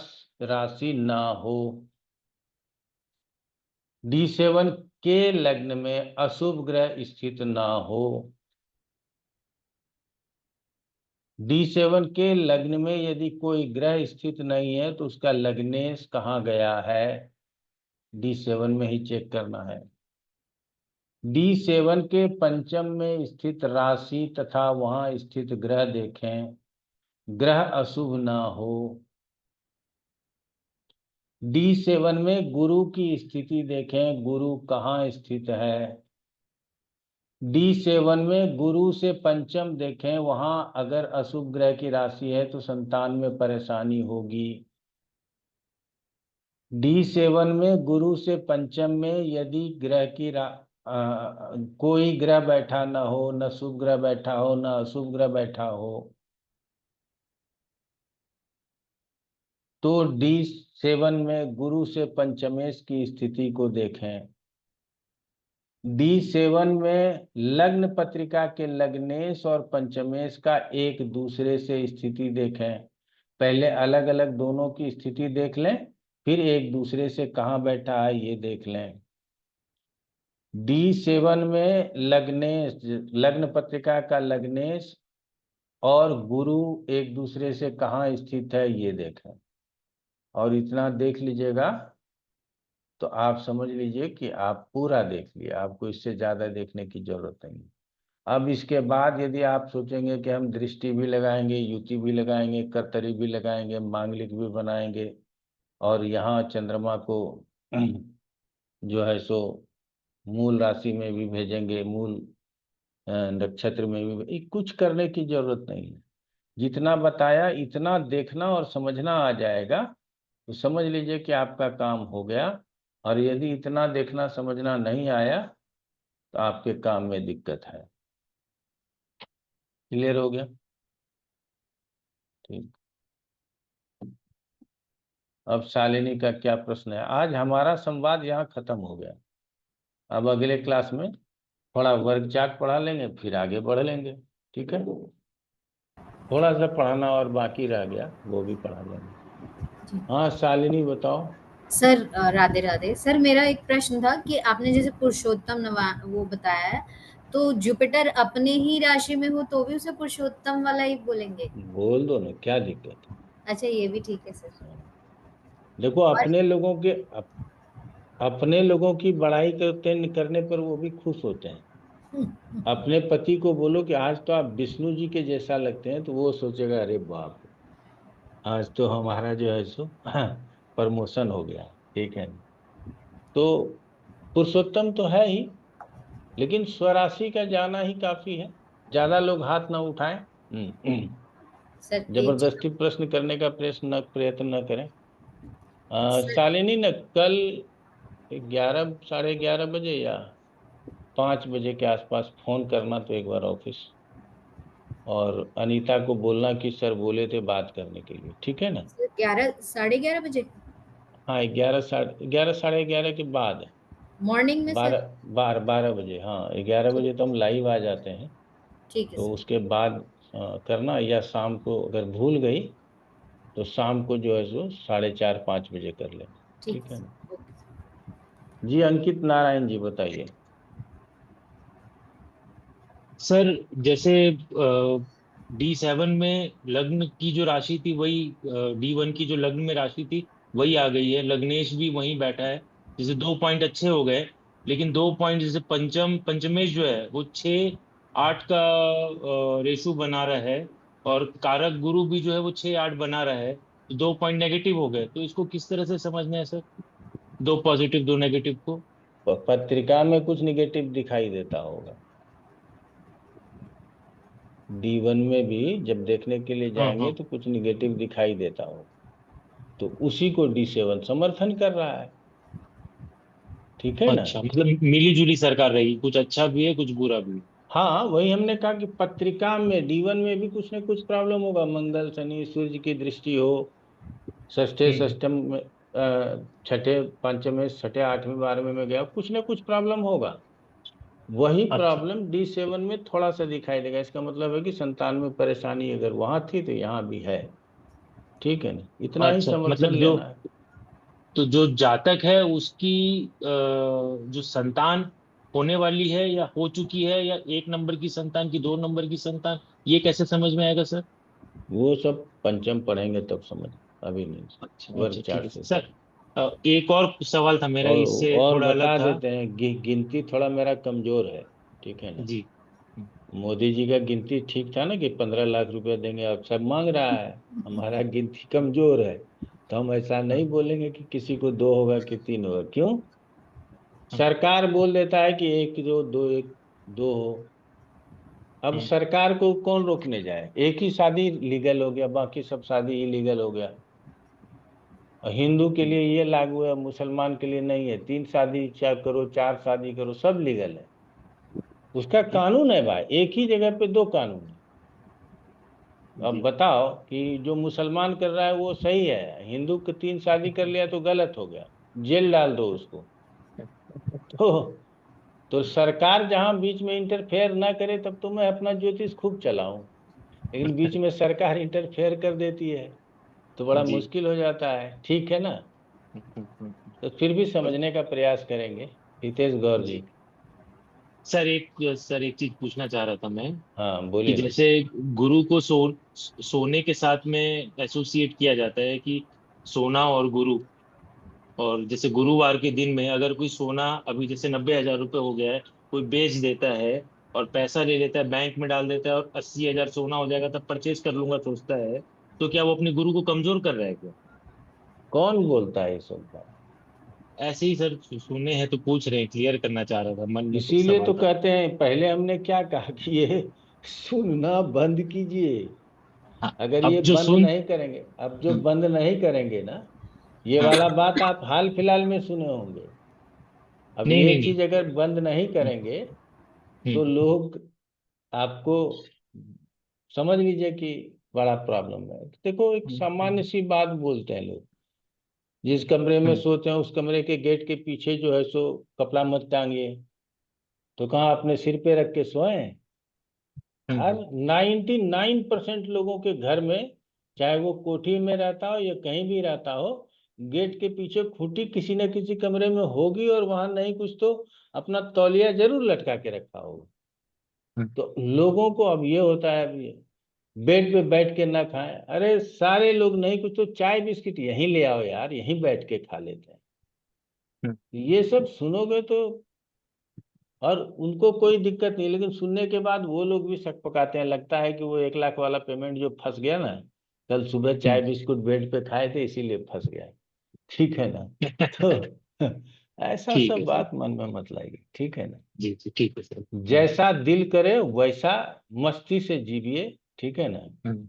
Speaker 1: राशि ना हो। D7 के लग्न में अशुभ ग्रह स्थित ना हो। D7 के लग्न में यदि कोई ग्रह स्थित नहीं है तो उसका लग्नेश कहाँ गया है, D7 में ही चेक करना है। D7 के पंचम में स्थित राशि तथा वहां स्थित ग्रह देखें, ग्रह अशुभ ना हो। D7 में गुरु की स्थिति देखें, गुरु कहाँ स्थित है। D7 में गुरु से पंचम देखें, वहां अगर अशुभ ग्रह की राशि है तो संतान में परेशानी होगी। D7 में गुरु से पंचम में यदि ग्रह की कोई ग्रह बैठा ना हो, न शुभ ग्रह बैठा हो, न अशुभ ग्रह बैठा हो, तो D7 में गुरु से पंचमेश की स्थिति को देखें। D7 में लग्न पत्रिका के लग्नेश और पंचमेश का एक दूसरे से स्थिति देखें। पहले अलग अलग दोनों की स्थिति देख लें, फिर एक दूसरे से कहाँ बैठा है ये देख लें। D7 में लग्नेश, लग्न पत्रिका का लग्नेश और गुरु एक दूसरे से कहाँ स्थित है ये देखें। और इतना देख लीजिएगा तो आप समझ लीजिए कि आप पूरा देख लिए, आपको इससे ज्यादा देखने की जरूरत नहीं। अब इसके बाद यदि आप सोचेंगे कि हम दृष्टि भी लगाएंगे, युति भी लगाएंगे, कर्तरी भी लगाएंगे, मांगलिक भी बनाएंगे और यहाँ चंद्रमा को जो है सो मूल राशि में भी भेजेंगे, मूल नक्षत्र में भी, कुछ करने की जरूरत नहीं है। जितना बताया इतना देखना और समझना आ जाएगा तो समझ लीजिए कि आपका काम हो गया। और यदि इतना देखना समझना नहीं आया तो आपके काम में दिक्कत है। क्लियर हो गया? ठीक। अब शालिनी का क्या प्रश्न है? आज हमारा संवाद यहाँ खत्म हो गया। अब अगले क्लास में थोड़ा वर्ग चार्ट पढ़ा लेंगे, फिर आगे बढ़ लेंगे। ठीक है, थोड़ा सा पढ़ाना और बाकी रह गया, वो भी पढ़ा लेंगे। हाँ शालिनी बताओ।
Speaker 5: सर राधे राधे। सर मेरा एक प्रश्न था कि आपने जैसे पुरुषोत्तम वो बताया है, तो जुपिटर अपने ही राशि में हो तो भी उसे पुरुषोत्तम वाला ही बोलेंगे?
Speaker 1: बोल दो ना, क्या दिक्कत है?
Speaker 5: अच्छा, ये भी ठीक है सर।
Speaker 1: देखो
Speaker 5: और
Speaker 1: अपने लोगों की बड़ाई करने पर वो भी खुश होते हैं। अपने पति को बोलो कि आज तो आप विष्णु जी के जैसा लगते हैं, तो वो सोचेगा अरे बाप रे, आज तो हमारा जो है सो प्रमोशन हो गया। ठीक है, तो पुरुषोत्तम तो है ही, लेकिन स्वराशि का जाना ही काफी है। ज्यादा लोग हाथ ना उठाएं।
Speaker 5: सर
Speaker 1: जबरदस्ती प्रश्न करने का प्रयत्न न करें।
Speaker 5: सर
Speaker 1: शालिनी ने कल 11 साढ़े 11 बजे या 5 बजे के आसपास फोन करना तो एक बार ऑफिस, और अनीता को बोलना कि सर बोले थे बात करने के लिए। ठीक है ना?
Speaker 5: 11 11:30 बजे
Speaker 1: हाँ, 11 साढ़े 11 के बाद।
Speaker 5: मॉर्निंग में सर?
Speaker 1: 12 बजे, हाँ 11 बजे तो हम लाइव आ जाते हैं।
Speaker 5: ठीक है
Speaker 1: तो
Speaker 5: सर।
Speaker 1: उसके बाद करना, या शाम को अगर भूल गई तो शाम को जो है सो 4:30 5 बजे कर लेना।
Speaker 5: ठीक
Speaker 1: ठीक
Speaker 5: है
Speaker 1: है ना?
Speaker 5: सर। ओके।
Speaker 1: जी अंकित नारायण जी बताइए।
Speaker 7: सर जैसे D7 में लग्न की जो राशि थी वही D1 की जो लग्न में राशि थी वही आ गई है, लग्नेश भी वहीं बैठा है। जैसे 2 पॉइंट अच्छे हो गए, लेकिन 2 पॉइंट जैसे पंचमेश जो है वो 6 8 का रेशो बना रहा है, और कारक गुरु भी जो है वो 6 8 बना रहा है, तो 2 पॉइंट नेगेटिव हो गए। तो इसको किस तरह से समझना है सर, 2 पॉजिटिव 2 नेगेटिव को?
Speaker 1: पत्रिका में कुछ निगेटिव दिखाई देता होगा। D1 में भी जब देखने के लिए
Speaker 7: हाँ
Speaker 1: जाएंगे
Speaker 7: हाँ।
Speaker 1: तो कुछ निगेटिव दिखाई देता होगा, तो उसी को D7 समर्थन कर रहा है। ठीक है ना?
Speaker 7: अच्छा, मतलब मिली जुली सरकार रहेगी, कुछ अच्छा भी है कुछ बुरा भी है।
Speaker 1: हाँ वही हमने कहा कि पत्रिका में D1 में भी कुछ न कुछ प्रॉब्लम होगा। मंगल शनि सूर्य की दृष्टि हो, षष्ठे
Speaker 7: हम्म।
Speaker 1: सष्टम में, छठे पंचमे छठे 8वें 12वें में गया, कुछ न कुछ प्रॉब्लम होगा। वही
Speaker 7: अच्छा
Speaker 1: प्रॉब्लम D7 में थोड़ा सा दिखाई देगा। इसका मतलब है कि संतान में परेशानी अगर वहां थी तो यहाँ भी है। ठीक है ना? इतना ही
Speaker 7: अच्छा,
Speaker 1: समर्थन
Speaker 7: मतलब जो
Speaker 1: लेना है।
Speaker 7: तो जो जातक है उसकी जो संतान होने वाली है या हो चुकी है, या 1 नंबर की संतान की 2 नंबर की संतान, ये कैसे समझ में आएगा सर?
Speaker 1: वो सब पंचम पढ़ेंगे तब समझ, अभी नहीं।
Speaker 7: अच्छा अच्छा,
Speaker 1: वर्ग
Speaker 7: ठीक
Speaker 1: चार्ट
Speaker 7: है
Speaker 1: से
Speaker 7: सर। एक और सवाल था मेरा, इससे
Speaker 1: और
Speaker 7: थोड़ा अलग
Speaker 1: बता
Speaker 7: था।
Speaker 1: देते हैं, गिनती थोड़ा मेरा कमजोर है। ठीक है ना?
Speaker 7: जी।
Speaker 1: मोदी जी का गिनती ठीक था ना कि 15 लाख रुपए देंगे, अब सब मांग रहा है। हमारा गिनती कमजोर है, तो हम ऐसा
Speaker 7: हाँ
Speaker 1: नहीं बोलेंगे कि किसी को 2 होगा कि 3 होगा। क्यों?
Speaker 7: हाँ।
Speaker 1: सरकार बोल देता है कि 1 2 2 1 2 हो। अब
Speaker 7: हम्म।
Speaker 1: सरकार को कौन रोकने जाए? एक ही शादी लीगल हो गया, बाकी सब शादी इलीगल हो गया। और हिंदू के लिए ये लागू है, मुसलमान के लिए नहीं है। 3 शादी चाहे करो, 4 शादी करो, सब लीगल है। उसका कानून है भाई, एक ही जगह पे 2 कानून है। अब
Speaker 7: जी।
Speaker 1: बताओ कि जो मुसलमान कर रहा है वो सही है, हिंदू के 3 शादी कर लिया तो गलत हो गया, जेल डाल दो उसको। तो सरकार जहां बीच में इंटरफेयर ना करे तब तो मैं अपना ज्योतिष खूब चलाऊं। लेकिन बीच में सरकार इंटरफेयर कर देती है तो बड़ा
Speaker 7: जी।
Speaker 1: मुश्किल हो जाता है। ठीक है ना? तो फिर भी समझने का प्रयास करेंगे। हितेश गौर जी।
Speaker 7: जी सर, एक चीज पूछना चाह रहा था मैं,
Speaker 1: हाँ
Speaker 7: कि
Speaker 1: बोलिए ना।
Speaker 7: जैसे गुरु को सोने के साथ में एसोसिएट किया जाता है, कि सोना और गुरु, और जैसे गुरुवार के दिन में अगर कोई सोना अभी जैसे 90,000 रुपये हो गया है, कोई बेच देता है और पैसा ले लेता है बैंक में डाल देता है, और 80,000 सोना हो जाएगा तब परचेज कर लूंगा सोचता है, तो क्या वो अपने गुरु को कमजोर कर रहा है क्या?
Speaker 1: कौन बोलता है ये सब बात?
Speaker 7: ऐसे ही सर सुने हैं तो पूछ रहे हैं, क्लियर करना चाह रहा था, मन में कुछ
Speaker 1: इसीलिए
Speaker 7: सवाल
Speaker 1: तो
Speaker 7: था।
Speaker 1: कहते हैं, पहले हमने क्या कहा कि ये सुनना बंद कीजिए।
Speaker 7: हाँ,
Speaker 1: अगर
Speaker 7: अब
Speaker 1: ये
Speaker 7: जो
Speaker 1: बंद
Speaker 7: सुन
Speaker 1: नहीं करेंगे, अब जो
Speaker 7: हम्म,
Speaker 1: बंद नहीं करेंगे ना, ये
Speaker 7: हाँ,
Speaker 1: वाला बात आप हाल फिलहाल में सुने होंगे। अब
Speaker 7: नहीं
Speaker 1: ये
Speaker 7: नहीं नहीं।
Speaker 1: चीज अगर बंद नहीं
Speaker 7: हम्म,
Speaker 1: करेंगे
Speaker 7: हम्म,
Speaker 1: तो लोग आपको, समझ लीजिए कि बड़ा प्रॉब्लम है। देखो, एक सामान्य सी बात बोलते हैं लोग, जिस कमरे में
Speaker 7: हम्म,
Speaker 1: सोते हैं उस कमरे के गेट के पीछे जो है सो कपड़ा मत टांगिए। तो कहाँ अपने सिर पे रख के सोए? हर
Speaker 7: हम्म,
Speaker 1: 99% लोगों के घर में, चाहे वो कोठी में रहता हो या कहीं भी रहता हो, गेट के पीछे खूंटी किसी न किसी कमरे में होगी, और वहां नहीं कुछ तो अपना तौलिया जरूर लटका के रखा होगा।
Speaker 7: हम्म,
Speaker 1: तो लोगों को अब ये होता है, अब ये बेड पे बैठ के ना खाएं। अरे सारे लोग नहीं कुछ तो चाय बिस्किट यहीं ले आओ यार, यहीं बैठ के खा लेते हैं।
Speaker 7: हम्म,
Speaker 1: ये सब सुनोगे तो, और उनको कोई दिक्कत नहीं, लेकिन सुनने के बाद वो लोग भी शक पकाते हैं। लगता है कि वो 1 लाख वाला पेमेंट जो फंस गया ना, कल सुबह चाय
Speaker 7: हम्म।
Speaker 1: बिस्कुट बेड पे खाए थे इसीलिए फंस गया। ठीक है ना? तो ऐसा
Speaker 7: ठीक
Speaker 1: सब
Speaker 7: है सर।
Speaker 1: बात मन में मत लाइए, ठीक है ना?
Speaker 7: जी जी ठीक है सर।
Speaker 1: जैसा दिल करे वैसा मस्ती से जीविए, ठीक है ना?
Speaker 7: हम्म,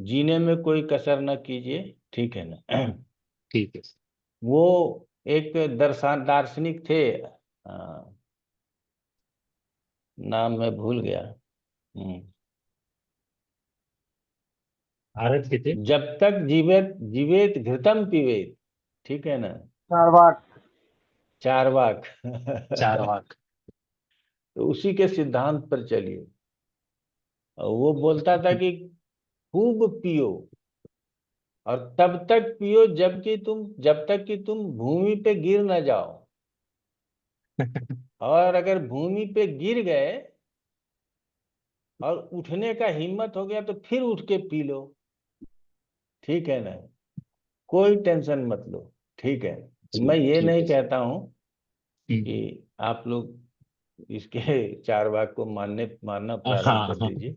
Speaker 1: जीने में कोई कसर न कीजिए, ठीक है ना?
Speaker 7: ठीक है सर।
Speaker 1: वो एक दार्शनिक थे, नाम मैं भूल गया।
Speaker 7: भारत के थे।
Speaker 1: जब तक जीवेत जीवेत घृतम पीवेत, ठीक है ना?
Speaker 2: चारवाक।
Speaker 1: चार्वाक।
Speaker 7: चारवाक।
Speaker 1: तो उसी के सिद्धांत पर चलिए। और वो बोलता था कि खूब पियो, और तब तक पियो जब तक कि तुम भूमि पे गिर ना जाओ। और अगर भूमि पे गिर गए और उठने का हिम्मत हो गया तो फिर उठ के पी लो, ठीक है ना? कोई टेंशन मत लो, ठीक है?
Speaker 7: जी
Speaker 1: मैं ये
Speaker 7: ठीक
Speaker 1: नहीं
Speaker 7: है सर।
Speaker 1: कहता हूं
Speaker 7: हम्म,
Speaker 1: कि आप लोग इसके चार वाक को मानना प्रारंभ
Speaker 7: हाँ
Speaker 1: कर
Speaker 7: हाँ।
Speaker 1: दीजिए,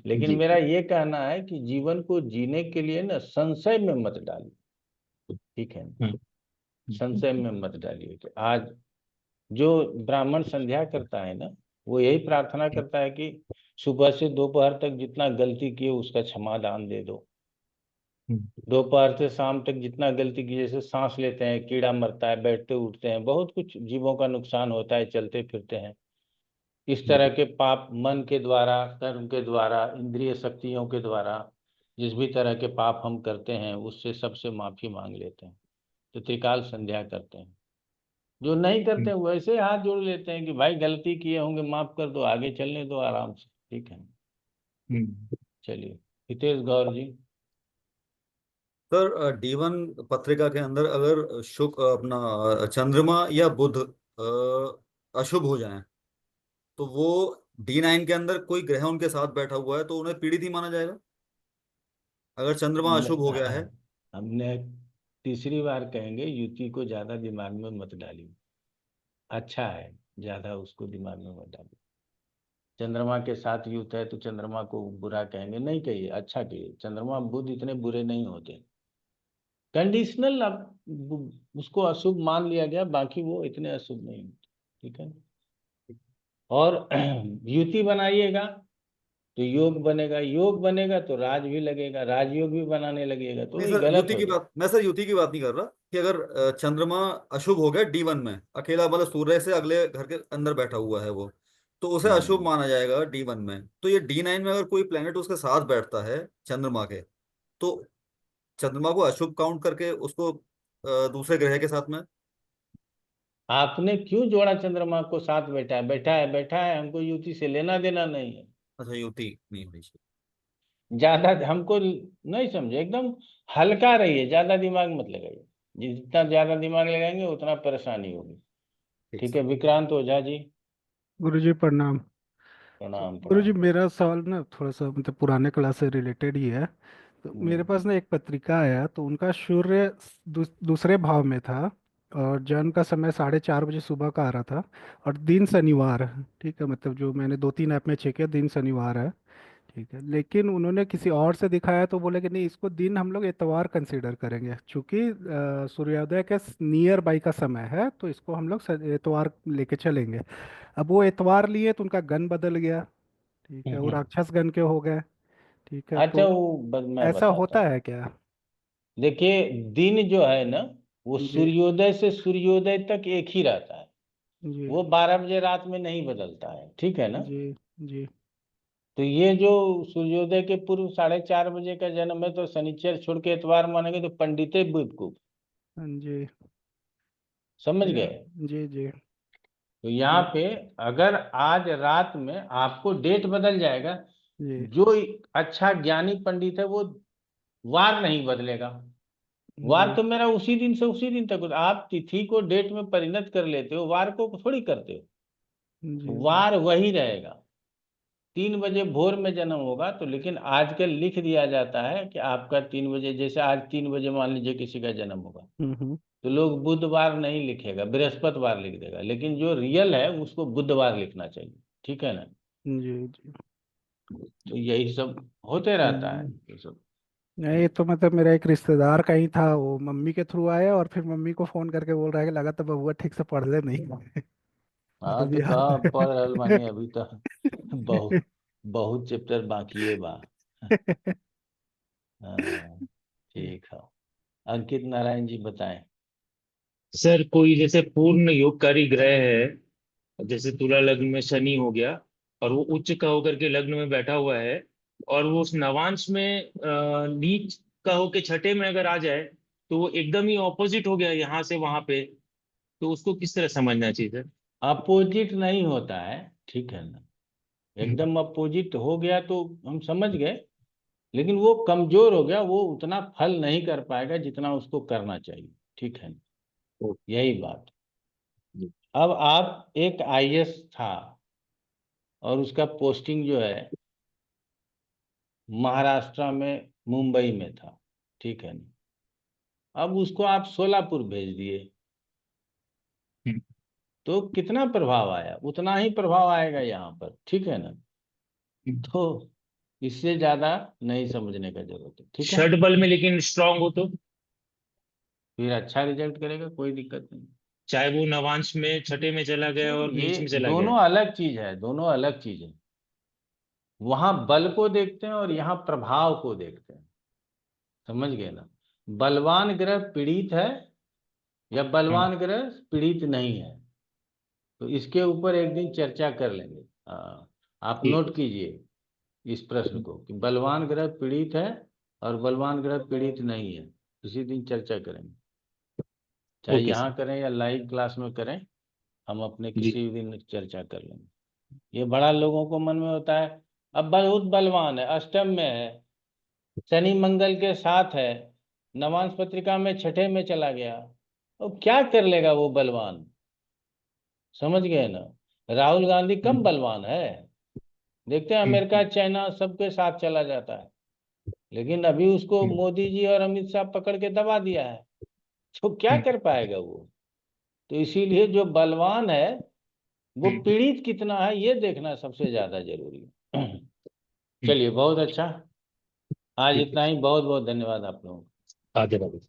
Speaker 1: लेकिन
Speaker 7: जी
Speaker 1: मेरा ये कहना है कि जीवन को जीने के लिए ना संशय में मत डालिए, ठीक है ना?
Speaker 7: हम्म, हम्म,
Speaker 1: संशय में मत डालिए कि आज जो ब्राह्मण संध्या करता है ना, वो यही प्रार्थना करता है कि सुबह से दोपहर तक जितना गलती किए उसका क्षमादान दे दो।
Speaker 7: हम्म,
Speaker 1: दोपहर से शाम तक जितना गलती की, जैसे सांस लेते हैं कीड़ा मरता है, बैठते उठते हैं बहुत कुछ जीवों का नुकसान होता है, चलते फिरते हैं। इस तरह के पाप मन के द्वारा, कर्म के द्वारा, इंद्रिय शक्तियों के द्वारा जिस भी तरह के पाप हम करते हैं उससे सबसे माफी मांग लेते हैं। तो त्रिकाल संध्या करते हैं। जो नहीं करते
Speaker 7: हम्म,
Speaker 1: हैं वैसे हाथ जोड़ लेते हैं कि भाई गलती किए होंगे, माफ कर दो, आगे चलने दो आराम से, ठीक है?
Speaker 7: हम्म।
Speaker 1: चलिए, हितेश गौर जी।
Speaker 8: सर D1 पत्रिका के अंदर अगर अपना चंद्रमा या बुध अशुभ हो जाए, तो वो D9 के अंदर कोई ग्रह उनके साथ बैठा हुआ है तो उन्हें पीड़ित ही माना जाएगा, अगर चंद्रमा
Speaker 1: हमने
Speaker 8: अशुभ हो गया है।
Speaker 1: हमने तीसरी बार कहेंगे, युति को ज्यादा दिमाग में मत डालिए। अच्छा है, ज्यादा उसको दिमाग में मत डालिए। चंद्रमा के साथ युत है तो चंद्रमा को बुरा कहेंगे, नहीं कहिए, अच्छा कहिए। चंद्रमा बुध इतने बुरे नहीं होते, कंडीशनल। अब उसको अशुभ मान लिया गया, बाकी वो इतने अशुभ नहीं होते, ठीक है? और युति बनाइएगा तो योग बनेगा, योग बनेगा तो राज भी लगेगा, राजयोग भी बनाने लगेगा, तो
Speaker 8: नहीं
Speaker 1: ये
Speaker 8: सर,
Speaker 1: गलत
Speaker 8: युति
Speaker 1: हो
Speaker 8: की
Speaker 1: जाए।
Speaker 8: बात, मैं सर युति की बात नहीं कर रहा कि अगर चंद्रमा अशुभ हो गया D1 में, अकेला मतलब सूर्य से अगले घर के अंदर बैठा हुआ है वो, तो उसे अशुभ
Speaker 1: हम्म।
Speaker 8: माना जाएगा D1 में। तो ये D9 में अगर कोई प्लेनेट उसके साथ बैठता है चंद्रमा के, तो चंद्रमा को अशुभ काउंट करके उसको दूसरे ग्रह के साथ में।
Speaker 1: आपने क्यों जोड़ा चंद्रमा को साथ? बैठा है, बैठा है, बैठा है, हमको युति से लेना देना नहीं है।
Speaker 8: अच्छा, युति नहीं होनी चाहिए।
Speaker 1: ज्यादा हमको नहीं समझे, एकदम हल्का रहिए, ज्यादा दिमाग मत लगाइए। जितना ज्यादा दिमाग लगाएंगे उतना परेशानी होगी,
Speaker 8: ठीक
Speaker 1: ठीक
Speaker 8: सर।
Speaker 1: है? विक्रांत ओझा जी।
Speaker 11: गुरुजी प्रणाम।
Speaker 1: प्रणाम
Speaker 11: गुरुजी
Speaker 1: प्रणाम।
Speaker 11: मेरा सवाल ना थोड़ा सा मतलब पुराने क्लास से रिलेटेड ही है। तो मेरे
Speaker 1: हम्म।
Speaker 11: पास ना एक पत्रिका आया, तो उनका सूर्य दूसरे भाव में था, और जन्म का समय 4:30 बजे सुबह का आ रहा था, और दिन शनिवार है। ठीक है, मतलब जो मैंने 2-3 ऐप में चेक किया, दिन शनिवार है। ठीक है, लेकिन उन्होंने किसी और से दिखाया तो बोले कि नहीं, इसको दिन हम लोग इतवार कंसीडर करेंगे, क्योंकि सूर्योदय के नियर बाई का समय है, तो इसको हम लोग इतवार लेके चलेंगे। अब वो इतवार लिए तो उनका गण बदल गया। ठीक है, वो राक्षस गण के हो गए। ठीक है,
Speaker 1: अच्छा,
Speaker 11: तो
Speaker 1: वो मैं
Speaker 11: ऐसा
Speaker 1: बताता
Speaker 11: होता
Speaker 1: हूँ।
Speaker 11: है क्या?
Speaker 1: देखिए, दिन जो है ना, वो
Speaker 11: जी
Speaker 1: सूर्योदय से सूर्योदय तक एक ही रहता है।
Speaker 11: जी
Speaker 1: वो 12 बजे रात में नहीं बदलता है, ठीक है ना।
Speaker 11: जी जी
Speaker 1: तो ये जो सूर्योदय के पूर्व 4:30 बजे का जन्म है, तो शनिचर छोड़ के इतवार मानेंगे तो पंडिते बुधगुप्त,
Speaker 11: हाँ जी
Speaker 1: समझ
Speaker 11: या
Speaker 1: गए।
Speaker 11: जी जी
Speaker 1: तो यहाँ
Speaker 11: या
Speaker 1: पे अगर आज रात में आपको डेट बदल जाएगा,
Speaker 11: जी
Speaker 1: जो अच्छा ज्ञानी पंडित है वो वार नहीं बदलेगा। वार
Speaker 11: जी
Speaker 1: तो मेरा उसी दिन से उसी दिन तक होता है। आप तिथि को डेट में परिणत कर लेते हो, वार को थोड़ी करते
Speaker 11: जी
Speaker 1: हो।
Speaker 11: जी
Speaker 1: वार वही रहेगा। 3 बजे भोर में जन्म होगा तो, लेकिन आजकल लिख दिया जाता है कि आपका 3 बजे, जैसे आज 3 बजे मान लीजिए किसी का जन्म होगा,
Speaker 11: हम्म
Speaker 1: तो लोग बुधवार नहीं लिखेगा, बृहस्पतिवार लिख देगा, लेकिन जो रियल है उसको बुधवार लिखना चाहिए, ठीक है ना।
Speaker 11: जी जी
Speaker 1: तो यही सब होते रहता है,
Speaker 11: हम्म।
Speaker 1: ये सब।
Speaker 11: नहीं, तो मतलब मेरा एक रिश्तेदार का ही था, वो मम्मी के थ्रू आया और फिर मम्मी को फोन करके बोल रहा है कि लगा तो बबुआ ठीक से पढ़ ले नहीं।
Speaker 1: हाँ,
Speaker 11: मतलब
Speaker 1: तो
Speaker 11: यार।
Speaker 1: कहाँ पढ़ रहल बानी अभी तो। बहुत बहुत चैप्टर बाकी है बा। हाँ, ठीक है। अंकित नारायण जी बताएं।
Speaker 7: सर कोई जैसे पूर्ण योगकारी ग्रह है, जैसे तुला लग्न में शनि हो गया, और वो उच्च का होकर के लग्न में बैठा हुआ है, और वो उस नवांश में नीच का होके छठे में अगर आ जाए, तो वो एकदम ही ऑपोजिट हो गया यहाँ से वहां पे। तो उसको किस तरह समझना चाहिए सर?
Speaker 1: अपोजिट नहीं होता है, ठीक है ना।
Speaker 7: हम्म,
Speaker 1: एकदम अपोजिट हो गया तो हम समझ गए, लेकिन वो कमजोर हो गया, वो उतना फल नहीं कर पाएगा जितना उसको करना चाहिए, ठीक है ना।
Speaker 7: ओ,
Speaker 1: यही बात।
Speaker 7: जी,
Speaker 1: अब आप, एक आईएएस था और उसका पोस्टिंग जो है महाराष्ट्र में, मुंबई में था, ठीक है ना। अब उसको आप सोलापुर भेज दिए,
Speaker 7: हम्म,
Speaker 1: तो कितना प्रभाव आया, उतना ही प्रभाव आएगा यहाँ पर, ठीक है ना।
Speaker 7: हम्म।
Speaker 1: तो इससे ज्यादा नहीं समझने का जरूरत है, ठीक है।
Speaker 7: षड बल में लेकिन स्ट्रांग हो तो,
Speaker 1: फिर अच्छा रिजल्ट करेगा, कोई दिक्कत नहीं।
Speaker 7: चाहे वो नवांश में छठे में चला गया और
Speaker 1: ये
Speaker 7: नीच में चला गया।
Speaker 1: दोनों अलग चीज है, दोनों अलग चीज है। वहां बल को देखते हैं और यहाँ प्रभाव को देखते हैं, समझ गए ना। बलवान ग्रह पीड़ित है या
Speaker 7: हाँ,
Speaker 1: बलवान ग्रह पीड़ित नहीं है, तो इसके ऊपर एक दिन चर्चा कर लेंगे। आप
Speaker 7: ठीक है।
Speaker 1: नोट कीजिए इस प्रश्न को, कि बलवान ग्रह पीड़ित है और बलवान ग्रह पीड़ित नहीं है, इसी दिन चर्चा करेंगे। चाहे
Speaker 7: ओके
Speaker 1: यहाँ
Speaker 7: सर।
Speaker 1: करें या लाइव क्लास में करें, हम अपने
Speaker 7: जी।
Speaker 1: किसी भी दिन चर्चा कर लेंगे। ये बड़ा लोगों को मन में होता है, अब बहुत बलवान है, अष्टम में है, शनि मंगल के साथ है, नवांश पत्रिका में छठे में चला गया, तो क्या कर लेगा वो बलवान, समझ गए ना। राहुल गांधी कम
Speaker 7: हम्म,
Speaker 1: बलवान है, देखते हैं
Speaker 7: हम्म,
Speaker 1: अमेरिका चाइना सबके साथ चला जाता है, लेकिन अभी उसको
Speaker 7: हम्म,
Speaker 1: मोदी जी और अमित शाह पकड़ के दबा दिया है, तो क्या
Speaker 7: हम्म,
Speaker 1: कर पाएगा वो। तो इसीलिए जो बलवान है वो
Speaker 7: हम्म,
Speaker 1: पीड़ित कितना है ये देखना सबसे ज्यादा जरूरी है।
Speaker 7: हम्म,
Speaker 1: चलिए, बहुत अच्छा। आज
Speaker 7: ठीक है।
Speaker 1: इतना ही, बहुत बहुत धन्यवाद आप लोगों का।
Speaker 7: आगे बढ़ो।